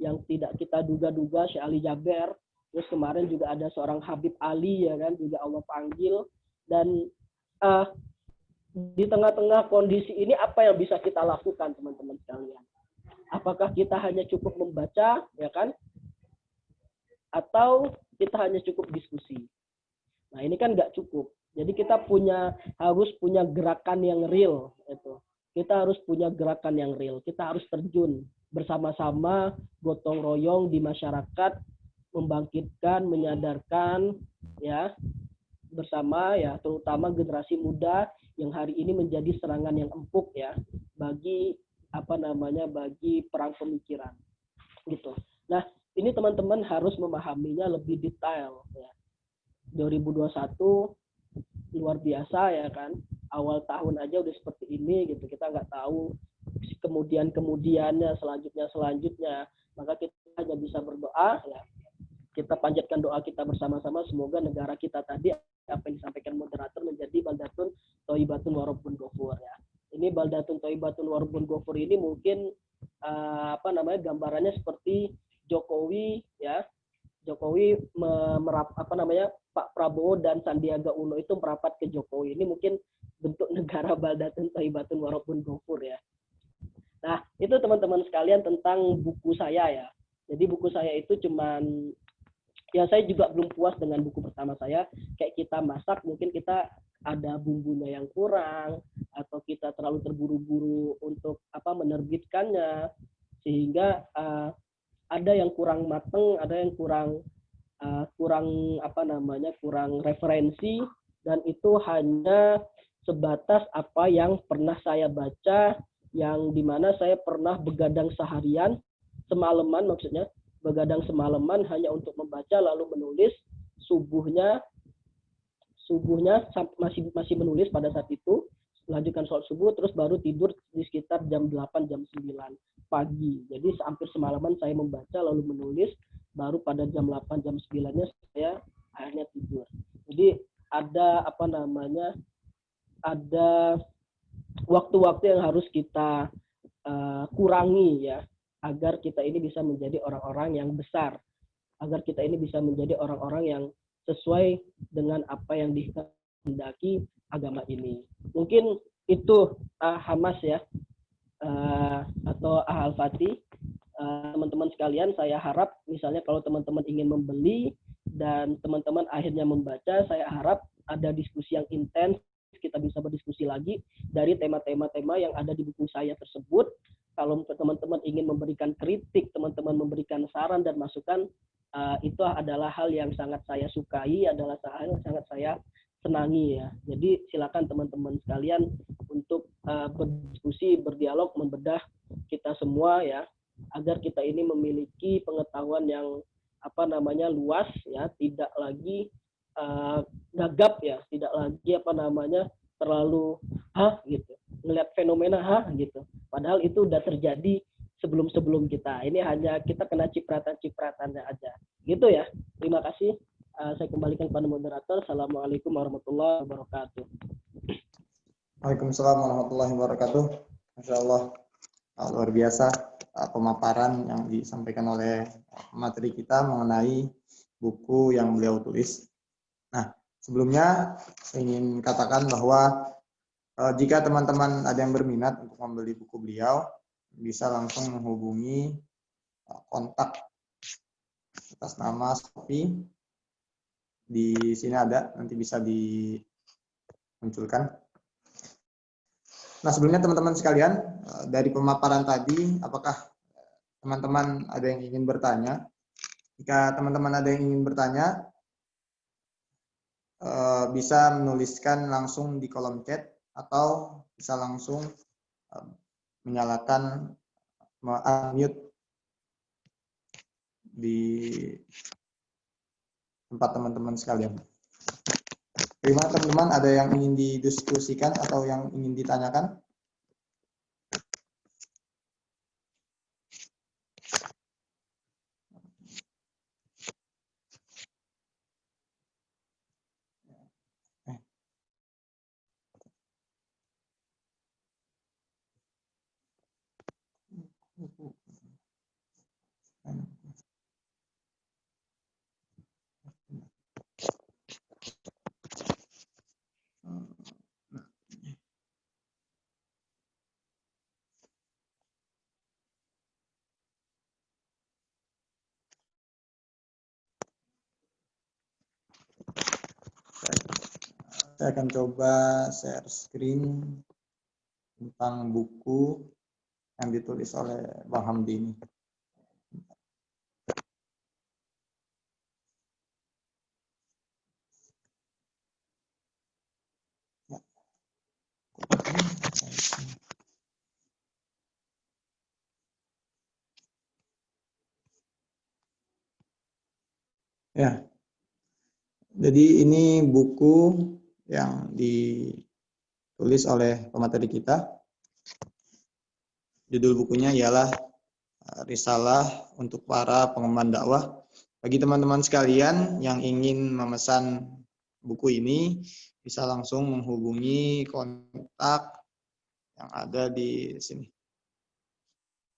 yang tidak kita duga-duga, Syekh Ali Jaber. Terus kemarin juga ada seorang Habib Ali, ya kan, juga Allah panggil. Dan di tengah-tengah kondisi ini apa yang bisa kita lakukan, teman-teman sekalian? Apakah kita hanya cukup membaca, ya kan, atau kita hanya cukup diskusi? Nah, ini kan nggak cukup. Jadi kita harus punya gerakan yang real, itu. Kita harus punya gerakan yang real. Kita harus terjun bersama-sama, gotong royong di masyarakat, membangkitkan, menyadarkan, ya, bersama, ya, terutama generasi muda yang hari ini menjadi serangan yang empuk, ya, bagi bagi perang pemikiran, gitu. Nah, ini teman-teman harus memahaminya lebih detail, ya. 2021 luar biasa, ya kan, awal tahun aja udah seperti ini gitu, kita nggak tahu kemudiannya selanjutnya, maka kita hanya bisa berdoa, ya, kita panjatkan doa kita bersama-sama, semoga negara kita tadi apa yang disampaikan moderator menjadi baldatun thayyibatun wa rabbun ghafur, ya. Ini baldatun thayyibatun wa rabbun ghafur ini mungkin gambarannya seperti Jokowi, ya. Jokowi Pak Prabowo dan Sandiaga Uno itu merapat ke Jokowi. Ini mungkin bentuk negara baldatun thayyibatun wa rabbun ghafur, ya. Nah, itu teman-teman sekalian tentang buku saya, ya. Jadi buku saya itu cuman, ya, saya juga belum puas dengan buku pertama saya. Kayak kita masak, mungkin kita ada bumbunya yang kurang, atau kita terlalu terburu-buru untuk menerbitkannya, sehingga ada yang kurang mateng, ada yang kurang referensi, dan itu hanya sebatas apa yang pernah saya baca, yang dimana saya pernah begadang seharian, begadang semalaman hanya untuk membaca lalu menulis, subuhnya masih menulis pada saat itu, lanjutkan sholat subuh, terus baru tidur di sekitar jam 8, jam 9 pagi. Jadi hampir semalaman saya membaca lalu menulis, baru pada jam 8, jam 9-nya saya akhirnya tidur. Jadi ada ada waktu-waktu yang harus kita kurangi, ya, agar kita ini bisa menjadi orang-orang yang besar, agar kita ini bisa menjadi orang-orang yang sesuai dengan apa yang dikehendaki agama ini. Mungkin itu Hamas, ya, atau Al-Fatih. Teman-teman sekalian, saya harap misalnya kalau teman-teman ingin membeli dan teman-teman akhirnya membaca, saya harap ada diskusi yang intens, kita bisa berdiskusi lagi dari tema-tema yang ada di buku saya tersebut. Kalau teman-teman ingin memberikan kritik, teman-teman memberikan saran dan masukan, itu adalah hal yang sangat saya sukai, adalah hal yang sangat saya senangi, ya. Jadi silakan teman-teman sekalian untuk berdiskusi, berdialog, membedah kita semua, ya, agar kita ini memiliki pengetahuan yang luas, ya, tidak lagi gagap, ya, tidak lagi terlalu gitu, ngelihat fenomena gitu. Padahal itu udah terjadi sebelum kita. Ini hanya kita kena cipratan-cipratannya aja. Gitu, ya. Terima kasih. Saya kembalikan kepada moderator. Assalamualaikum warahmatullahi wabarakatuh. Waalaikumsalam warahmatullahi wabarakatuh. Masya Allah, luar biasa pemaparan yang disampaikan oleh materi kita mengenai buku yang beliau tulis. Nah, sebelumnya saya ingin katakan bahwa Jika teman-teman ada yang berminat untuk membeli buku beliau, bisa langsung menghubungi kontak atas nama Sophie. Di sini ada, nanti bisa dimunculkan. Nah, sebelumnya teman-teman sekalian, dari pemaparan tadi, apakah teman-teman ada yang ingin bertanya? Jika teman-teman ada yang ingin bertanya, bisa menuliskan langsung di kolom chat atau bisa langsung menyalakan unmute di tempat teman-teman sekalian. Bagaimana teman-teman, ada yang ingin didiskusikan atau yang ingin ditanyakan? Saya akan coba share screen tentang buku yang ditulis oleh Bang Hamdi ini. Ya, jadi ini buku yang ditulis oleh pemateri kita. Judul bukunya ialah Risalah untuk para pengemban dakwah. Bagi teman-teman sekalian yang ingin memesan buku ini, bisa langsung menghubungi kontak yang ada di sini,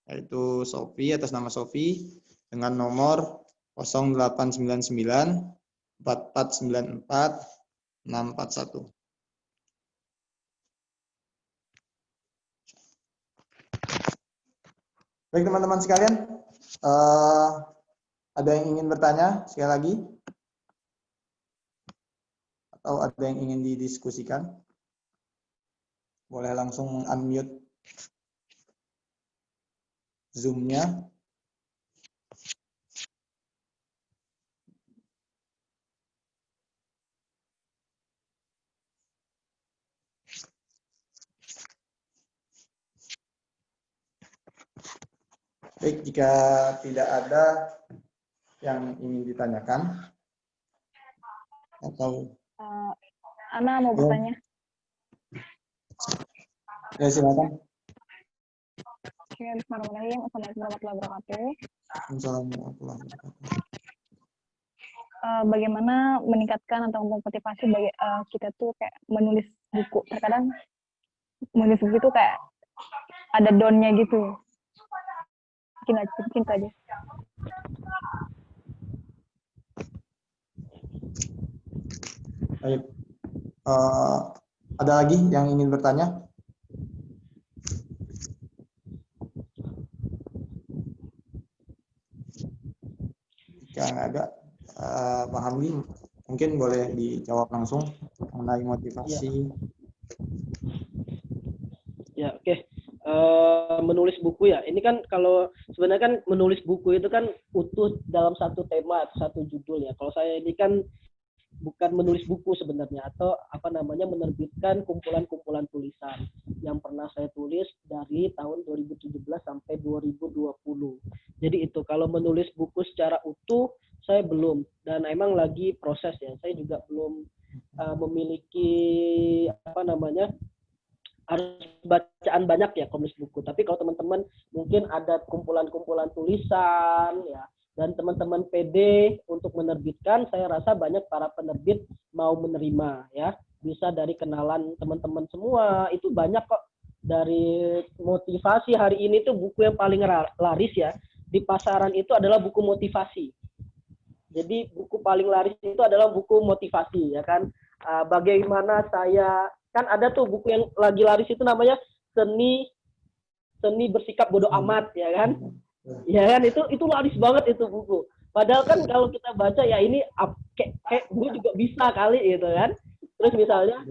yaitu Sophie, atas nama Sophie, dengan nomor 0899 4494 641. Baik teman-teman sekalian, ada yang ingin bertanya sekali lagi? Atau ada yang ingin didiskusikan? Boleh langsung unmute Zoom-nya. Baik, jika tidak ada yang ingin ditanyakan atau Ana mau bertanya. ya silakan. Bismillahirrahmanirrahim. Assalamualaikum warahmatullahi wabarakatuh. Assalamualaikum warahmatullahi wabarakatuh. Bagaimana meningkatkan atau memotivasi bagi kita tuh kayak menulis buku. Terkadang menulis buku itu kayak ada down-nya gitu. Mungkin aja. Baik. Ada lagi yang ingin bertanya? Jika nggak ada, Pak Hamdi mungkin boleh dijawab langsung mengenai motivasi. Ya, oke. Menulis buku ya. Ini kan kalau sebenarnya kan menulis buku itu kan utuh dalam satu tema atau satu judul ya. Kalau saya ini kan bukan menulis buku sebenarnya, atau apa namanya, menerbitkan kumpulan-kumpulan tulisan yang pernah saya tulis dari tahun 2017 sampai 2020. Jadi itu, kalau menulis buku secara utuh saya belum, dan emang lagi proses ya. Saya juga belum memiliki apa namanya, harus bacaan banyak ya kalau nulis buku. Tapi kalau teman-teman mungkin ada kumpulan-kumpulan tulisan ya, dan teman-teman PD untuk menerbitkan, saya rasa banyak para penerbit mau menerima ya. Bisa dari kenalan teman-teman semua, itu banyak kok. Dari motivasi hari ini tuh buku yang paling laris ya di pasaran itu adalah buku motivasi. Jadi buku paling laris itu adalah buku motivasi ya kan. Bagaimana saya kan ada tuh buku yang lagi laris itu namanya seni bersikap bodoh amat, ya kan? Ya kan, itu laris banget itu buku. Padahal kan kalau kita baca ya ini kayak gue juga bisa kali gitu kan. Terus misalnya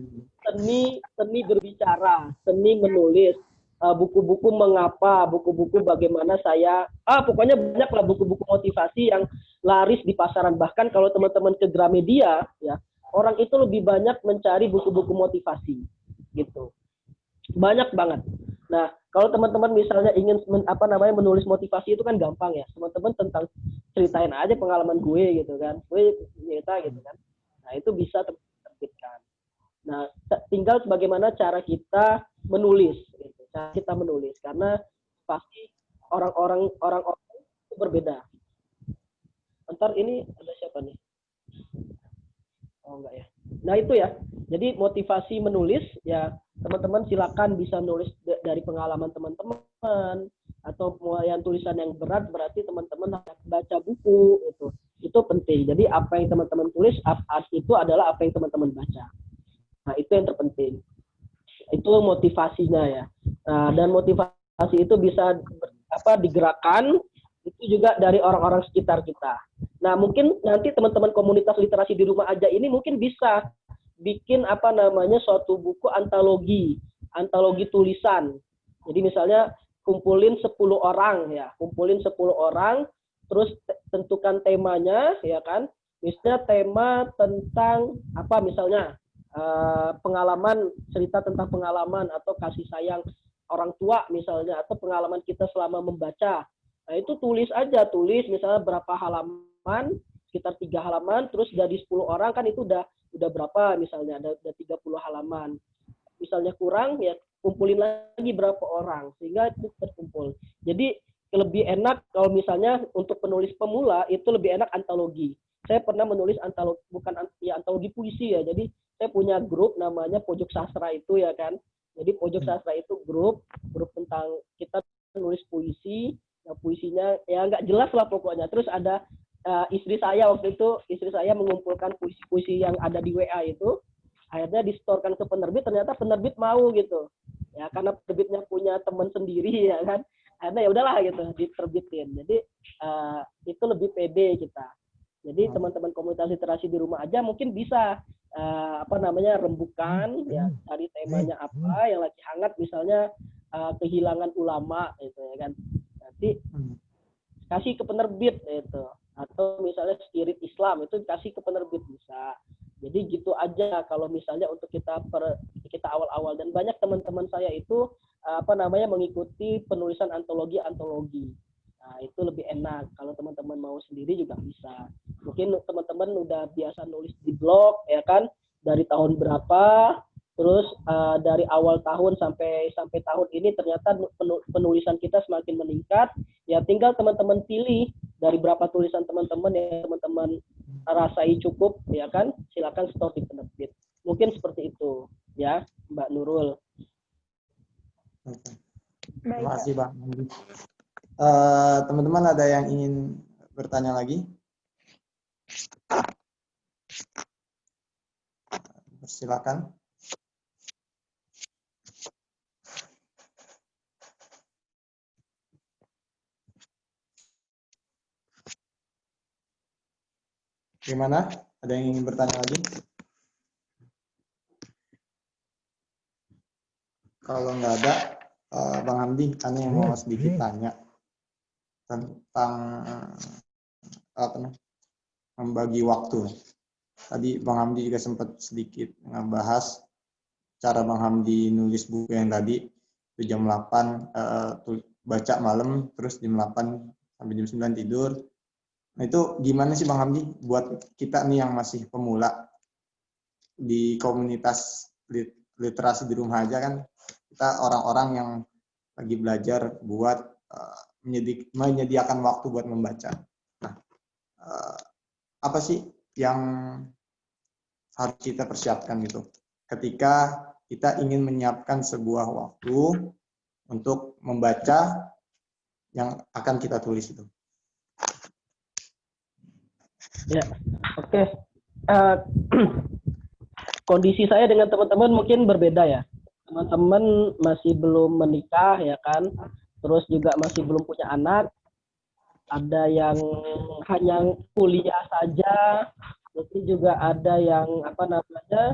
seni berbicara, seni menulis, buku-buku mengapa, buku-buku bagaimana saya, pokoknya banyak lah buku-buku motivasi yang laris di pasaran. Bahkan kalau teman-teman ke Gramedia, ya orang itu lebih banyak mencari buku-buku motivasi, gitu. Banyak banget. Nah, kalau teman-teman misalnya ingin menulis motivasi itu kan gampang ya. Teman-teman tentang ceritain aja pengalaman gue gitu kan. Gue cerita gitu kan. Nah, itu bisa terbitkan. Nah, tinggal bagaimana cara kita menulis gitu. Cara kita menulis karena pasti orang-orang itu berbeda. Ntar ini ada siapa nih? Oh enggak ya. Nah, itu ya. Jadi motivasi menulis ya, teman-teman silakan bisa nulis dari pengalaman teman-teman, atau yang tulisan yang berat berarti teman-teman harus baca buku itu. Itu penting. Jadi apa yang teman-teman tulis itu adalah apa yang teman-teman baca. Nah, itu yang terpenting. Itu motivasinya ya. Nah, dan motivasi itu bisa digerakkan itu juga dari orang-orang sekitar kita. Nah, mungkin nanti teman-teman komunitas literasi di rumah aja ini mungkin bisa bikin suatu buku antologi tulisan. Jadi misalnya kumpulin 10 orang ya, terus tentukan temanya ya kan. Misalnya tema tentang misalnya pengalaman, cerita tentang pengalaman atau kasih sayang orang tua misalnya, atau pengalaman kita selama membaca. Nah, itu tulis misalnya berapa halaman, sekitar 3 halaman, terus dari 10 orang kan itu udah berapa, misalnya ada 30 halaman. Misalnya kurang ya kumpulin lagi berapa orang sehingga itu terkumpul. Jadi lebih enak kalau misalnya untuk penulis pemula itu lebih enak antologi. Saya pernah menulis antologi puisi ya. Jadi saya punya grup namanya Pojok Sastra itu ya kan. Jadi Pojok Sastra itu grup tentang kita nulis puisi. Nah, puisinya ya nggak jelas lah pokoknya. Terus ada istri saya mengumpulkan puisi-puisi yang ada di WA itu, akhirnya distorkan ke penerbit, ternyata penerbit mau gitu. Ya karena penerbitnya punya teman sendiri ya kan. Akhirnya ya udahlah gitu diterbitin. Jadi itu lebih pede kita. Jadi teman-teman komunitas literasi di rumah aja mungkin bisa rembukan ya, cari temanya apa yang lagi hangat, misalnya kehilangan ulama gitu ya kan. Nanti kasih ke penerbit itu, atau misalnya spirit Islam itu kasih ke penerbit bisa. Jadi gitu aja kalau misalnya untuk kita awal-awal, dan banyak teman-teman saya itu mengikuti penulisan antologi. Nah, itu lebih enak. Kalau teman-teman mau sendiri juga bisa. Mungkin teman-teman udah biasa nulis di blog ya kan, dari tahun berapa, terus dari awal tahun sampai tahun ini ternyata penulisan kita semakin meningkat. Ya tinggal teman-teman pilih dari berapa tulisan teman-teman yang teman-teman rasai cukup ya kan, silakan store di penerbit. Mungkin seperti itu ya Mbak Nurul. Oke. Terima kasih Bang. Teman-teman ada yang ingin bertanya lagi? Silakan. Gimana? Ada yang ingin bertanya lagi? Kalau nggak ada, Bang Hamdi, Anda yang mau sedikit tanya tentang membagi waktu. Tadi Bang Hamdi juga sempat sedikit ngebahas cara Bang Hamdi nulis buku yang tadi itu jam 8 baca malam, terus jam 8 sampai jam 9 tidur. Nah itu gimana sih Bang Hamdi buat kita nih yang masih pemula di komunitas literasi di rumah aja kan, kita orang-orang yang lagi belajar buat menyediakan waktu buat membaca. Nah, apa sih yang harus kita persiapkan gitu ketika kita ingin menyiapkan sebuah waktu untuk membaca yang akan kita tulis itu? Ya, oke. kondisi saya dengan teman-teman mungkin berbeda ya. Teman-teman masih belum menikah ya kan, terus juga masih belum punya anak, ada yang hanya kuliah saja, terus juga ada yang apa namanya,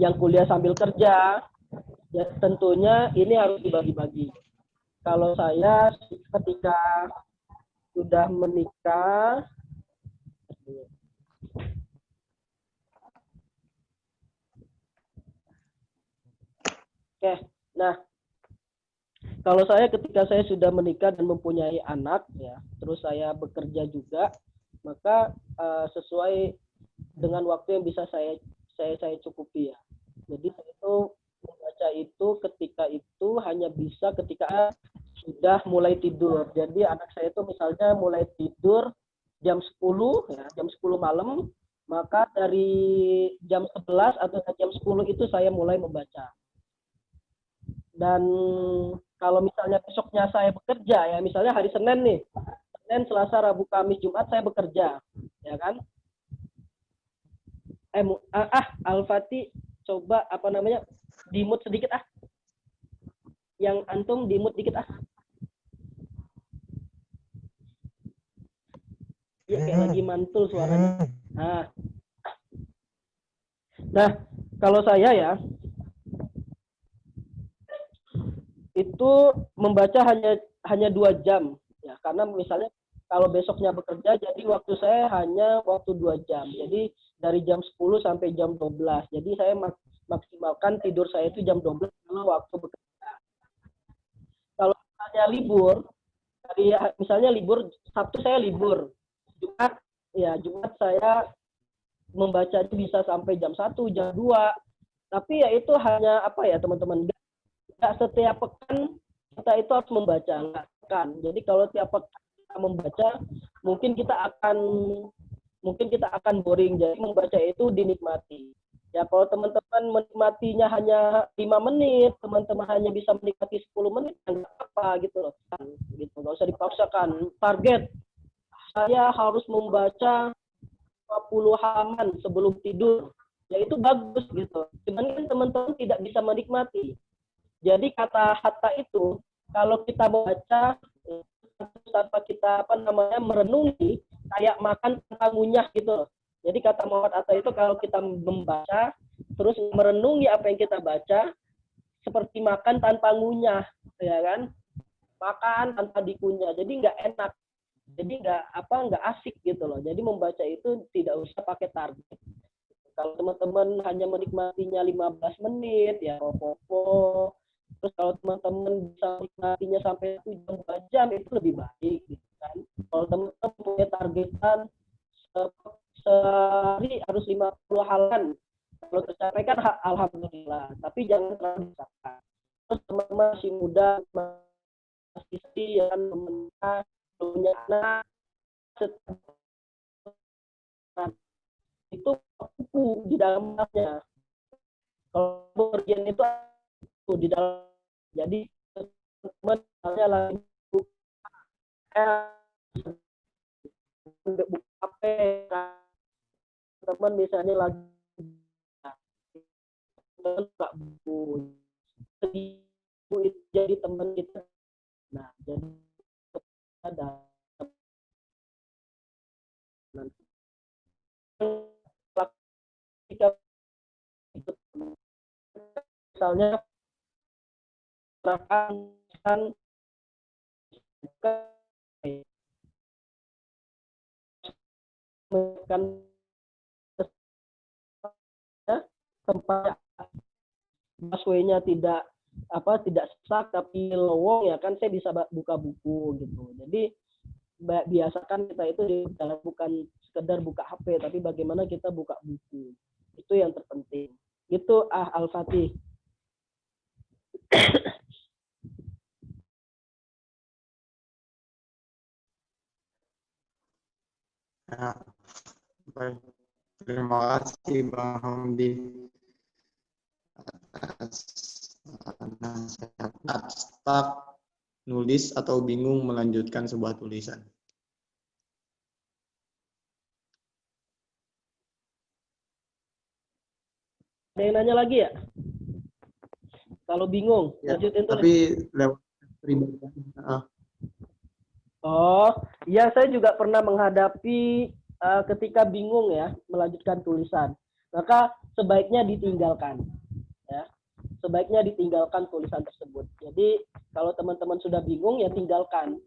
yang kuliah sambil kerja. Ya tentunya ini harus dibagi-bagi. Kalau saya ketika sudah menikah, oke, nah kalau saya ketika saya sudah menikah dan mempunyai anak, ya, terus saya bekerja juga, maka sesuai dengan waktu yang bisa saya cukupi ya. Jadi saya itu membaca itu ketika itu hanya bisa ketika sudah mulai tidur. Jadi anak saya itu misalnya mulai tidur jam 10 ya, jam 10 malam, maka dari jam 11 atau jam 10 itu saya mulai membaca. Dan kalau misalnya besoknya saya bekerja ya, misalnya hari Senin nih, Senin, Selasa, Rabu, Kamis, Jumat saya bekerja, ya kan? Al-Fatih, coba apa namanya, dimut sedikit ah. Yang antum dimut dikit ah. Ya kayak lagi mantul suaranya. Nah, kalau saya ya, itu membaca hanya 2 jam ya, karena misalnya kalau besoknya bekerja jadi waktu saya hanya waktu 2 jam, jadi dari jam 10 sampai jam 12, jadi saya maksimalkan tidur saya itu jam 12 kalau waktu bekerja. Kalau misalnya libur, misalnya libur Sabtu saya libur, Jumat saya membaca bisa sampai jam 1, jam 2, tapi ya itu hanya apa ya teman-teman, nggak setiap pekan kita itu harus membaca, kan. Jadi kalau tiap pekan kita membaca, mungkin kita akan boring. Jadi membaca itu dinikmati. Ya kalau teman-teman menikmatinya hanya 5 menit, teman-teman hanya bisa menikmati 10 menit, nggak apa gitu loh. Gitu, nggak usah dipaksakan. Target saya harus membaca 50 halaman sebelum tidur. Ya itu bagus gitu. Cuman kan teman-teman tidak bisa menikmati. Jadi kata hatta itu kalau kita membaca tanpa kita merenungi, kayak makan tanpa ngunyah gitu. Jadi kata Muhammad Atta itu kalau kita membaca terus merenungi apa yang kita baca seperti makan tanpa ngunyah, ya kan? Makan tanpa dikunyah. Jadi nggak enak. Jadi nggak asik gitu loh. Jadi membaca itu tidak usah pakai target. Kalau teman-teman hanya menikmatinya 15 menit ya apa-apa. Terus kalau teman-teman bisa menikmatinya sampai 1 jam itu lebih baik gitu kan. Kalau teman-teman punya targetan sehari harus 50 halaman, kalau tercapai kan alhamdulillah, tapi jangan terlalu besar. Terus teman-teman masih muda, masih yang menikah, punya anak, itu buku di dalamnya. Kalau bergen itu di dalam, jadi teman-temannya lagi buka HP, teman misalnya lagi nggak buku, itu jadi teman kita. Nah, jadi ada misalnya kan tempat busway-nya tidak sesak tapi lowong ya kan, saya bisa buka buku gitu. Jadi biasakan kita itu bukan sekedar buka HP tapi bagaimana kita buka buku, itu yang terpenting. Itu Al-Fatih. Nah, baik. Terima kasih Bang Hamdi atas nasihat abstrak, nulis atau bingung melanjutkan sebuah tulisan. Ada yang nanya lagi ya? Kalau bingung, Ya, lanjutin tulis. tapi lewat pribadi. Oh, ya saya juga pernah menghadapi ketika bingung ya melanjutkan tulisan. Maka sebaiknya ditinggalkan, ya. Sebaiknya ditinggalkan tulisan tersebut. Jadi kalau teman-teman sudah bingung ya tinggalkan.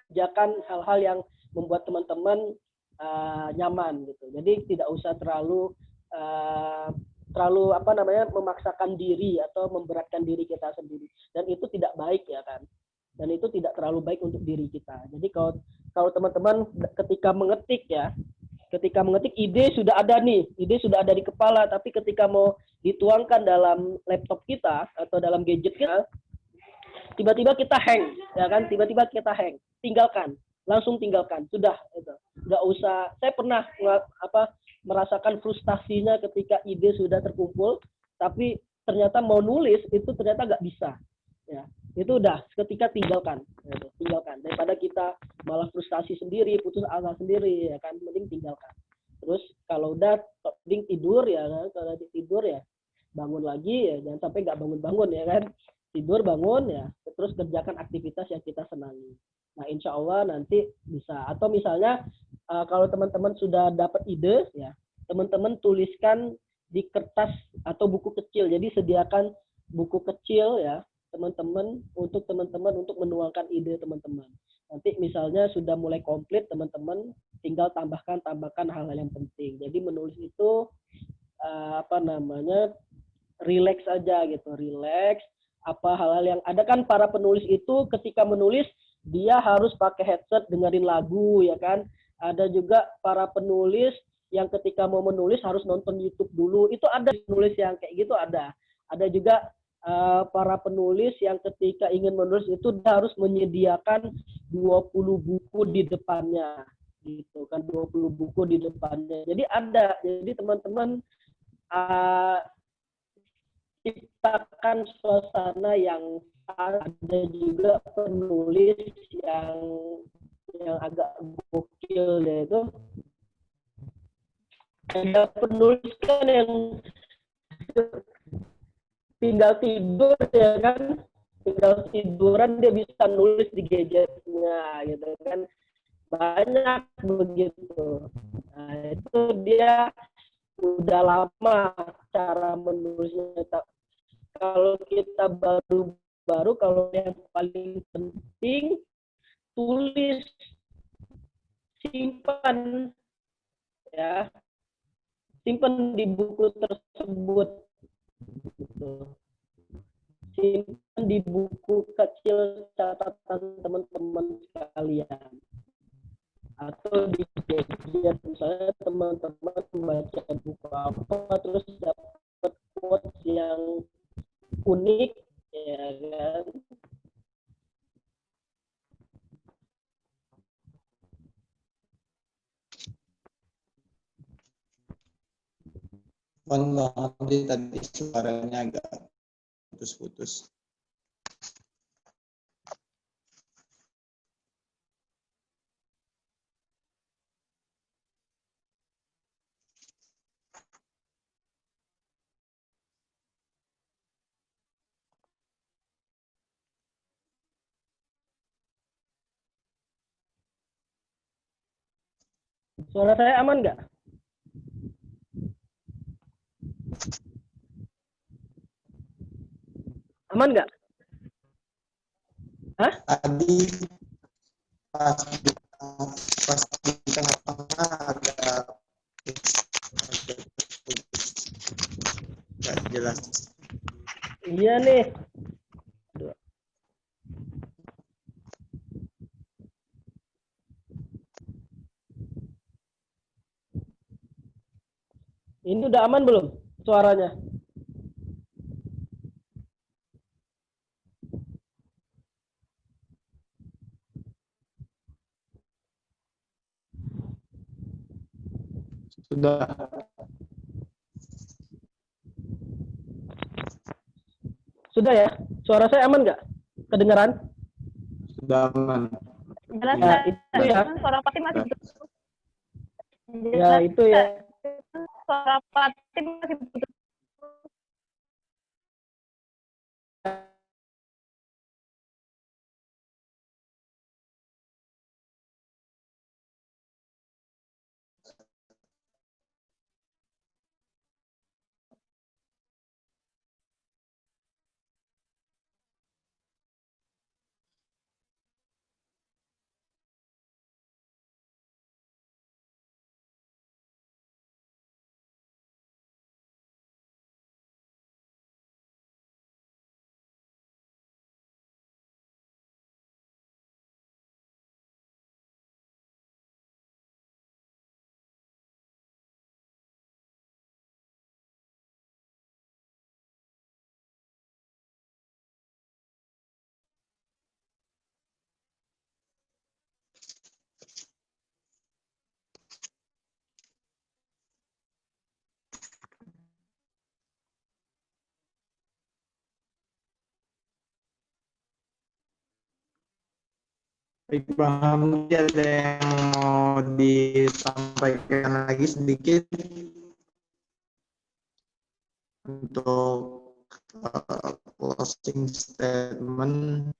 Kerjakan hal-hal yang membuat teman-teman nyaman gitu. Jadi tidak usah terlalu memaksakan diri atau memberatkan diri kita sendiri. Dan itu tidak baik ya kan. Dan itu tidak terlalu baik untuk diri kita. Jadi kalau teman-teman ketika mengetik ide sudah ada nih, ide sudah ada di kepala, tapi ketika mau dituangkan dalam laptop kita atau dalam gadget kita, tiba-tiba kita hang, ya kan? Tiba-tiba kita hang, tinggalkan, langsung tinggalkan, sudah itu. Nggak usah. Saya pernah merasakan frustasinya ketika ide sudah terkumpul, tapi ternyata mau nulis itu ternyata nggak bisa, ya. Itu udah ketika tinggalkan daripada kita malah frustasi sendiri, putus asa sendiri, ya kan, mending tinggalkan. Terus kalau udah mending tidur ya kan, kalau tidur ya bangun lagi ya, jangan sampai nggak bangun-bangun ya kan, tidur bangun ya, terus kerjakan aktivitas yang kita senangi. Nah insya Allah nanti bisa. Atau misalnya kalau teman-teman sudah dapat ide ya, teman-teman tuliskan di kertas atau buku kecil. Jadi sediakan buku kecil ya teman-teman untuk menuangkan ide teman-teman. Nanti misalnya sudah mulai komplit teman-teman tinggal tambahkan hal-hal yang penting. Jadi menulis itu relax aja gitu, relax. Apa hal-hal yang ada kan para penulis itu ketika menulis dia harus pakai headset dengerin lagu ya kan. Ada juga para penulis yang ketika mau menulis harus nonton YouTube dulu. Itu ada penulis yang kayak gitu ada. Ada juga para penulis yang ketika ingin menulis itu dia harus menyediakan 20 buku di depannya gitu kan, 20 buku di depannya. Jadi ada. Jadi teman-teman ciptakan suasana yang ada juga penulis yang agak gokil yaitu ada penulis kan yang tinggal tidur ya kan, tinggal tiduran dia bisa nulis di gadgetnya gitu kan, banyak begitu. Nah itu dia udah lama cara menulisnya. Kalau kita baru kalau yang paling penting tulis, simpan ya, simpan di buku tersebut gitu. Simpan di buku kecil catatan teman-teman sekalian atau di gadget, misalnya teman-teman membaca buku apa terus dapat quotes yang unik ya kan. Nanti tadi suaranya agak putus-putus. Suara saya aman nggak? Aman nggak? Hah? Tadi pas di tengah-tengah agak nggak jelas. Iya nih. Ini udah aman belum suaranya? Sudah. Sudah ya? Suara saya aman nggak? Kedengaran? Sudah aman. Jelas Ya, itu ya. suara Pati masih putus. Ya, itu ya. Suara Pati masih putus. Baik, Bang Hamdi, ada yang mau disampaikan lagi sedikit untuk closing statement?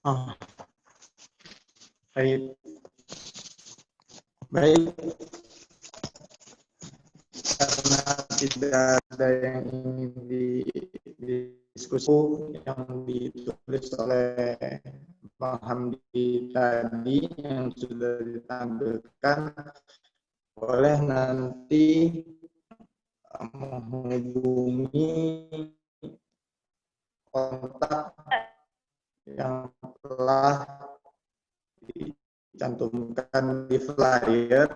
Oh, baik. Baik, karena tidak ada yang ingin didiskusi yang ditulis oleh Bang Hamdi tadi yang sudah ditampilkan, boleh nanti menghubungi kontak yang telah dicantumkan di flyer,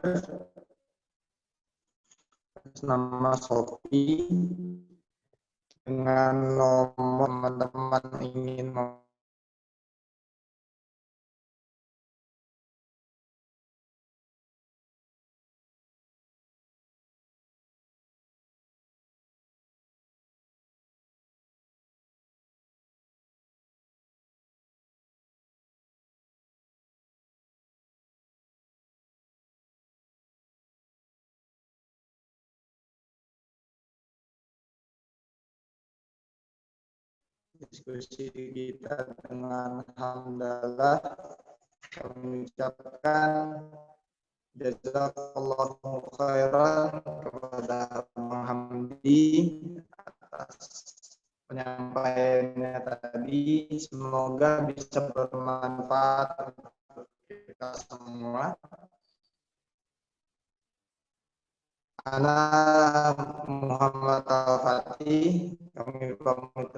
nama Shopee, dengan nomor teman-teman ingin diskusi kita dengan hamdalah, kami ucapkan jazakallahu khairan kepada Bang Hamdi atas penyampaiannya tadi. Semoga bisa bermanfaat untuk kita semua. Ana Muhammad Al-Fatih, kami pamit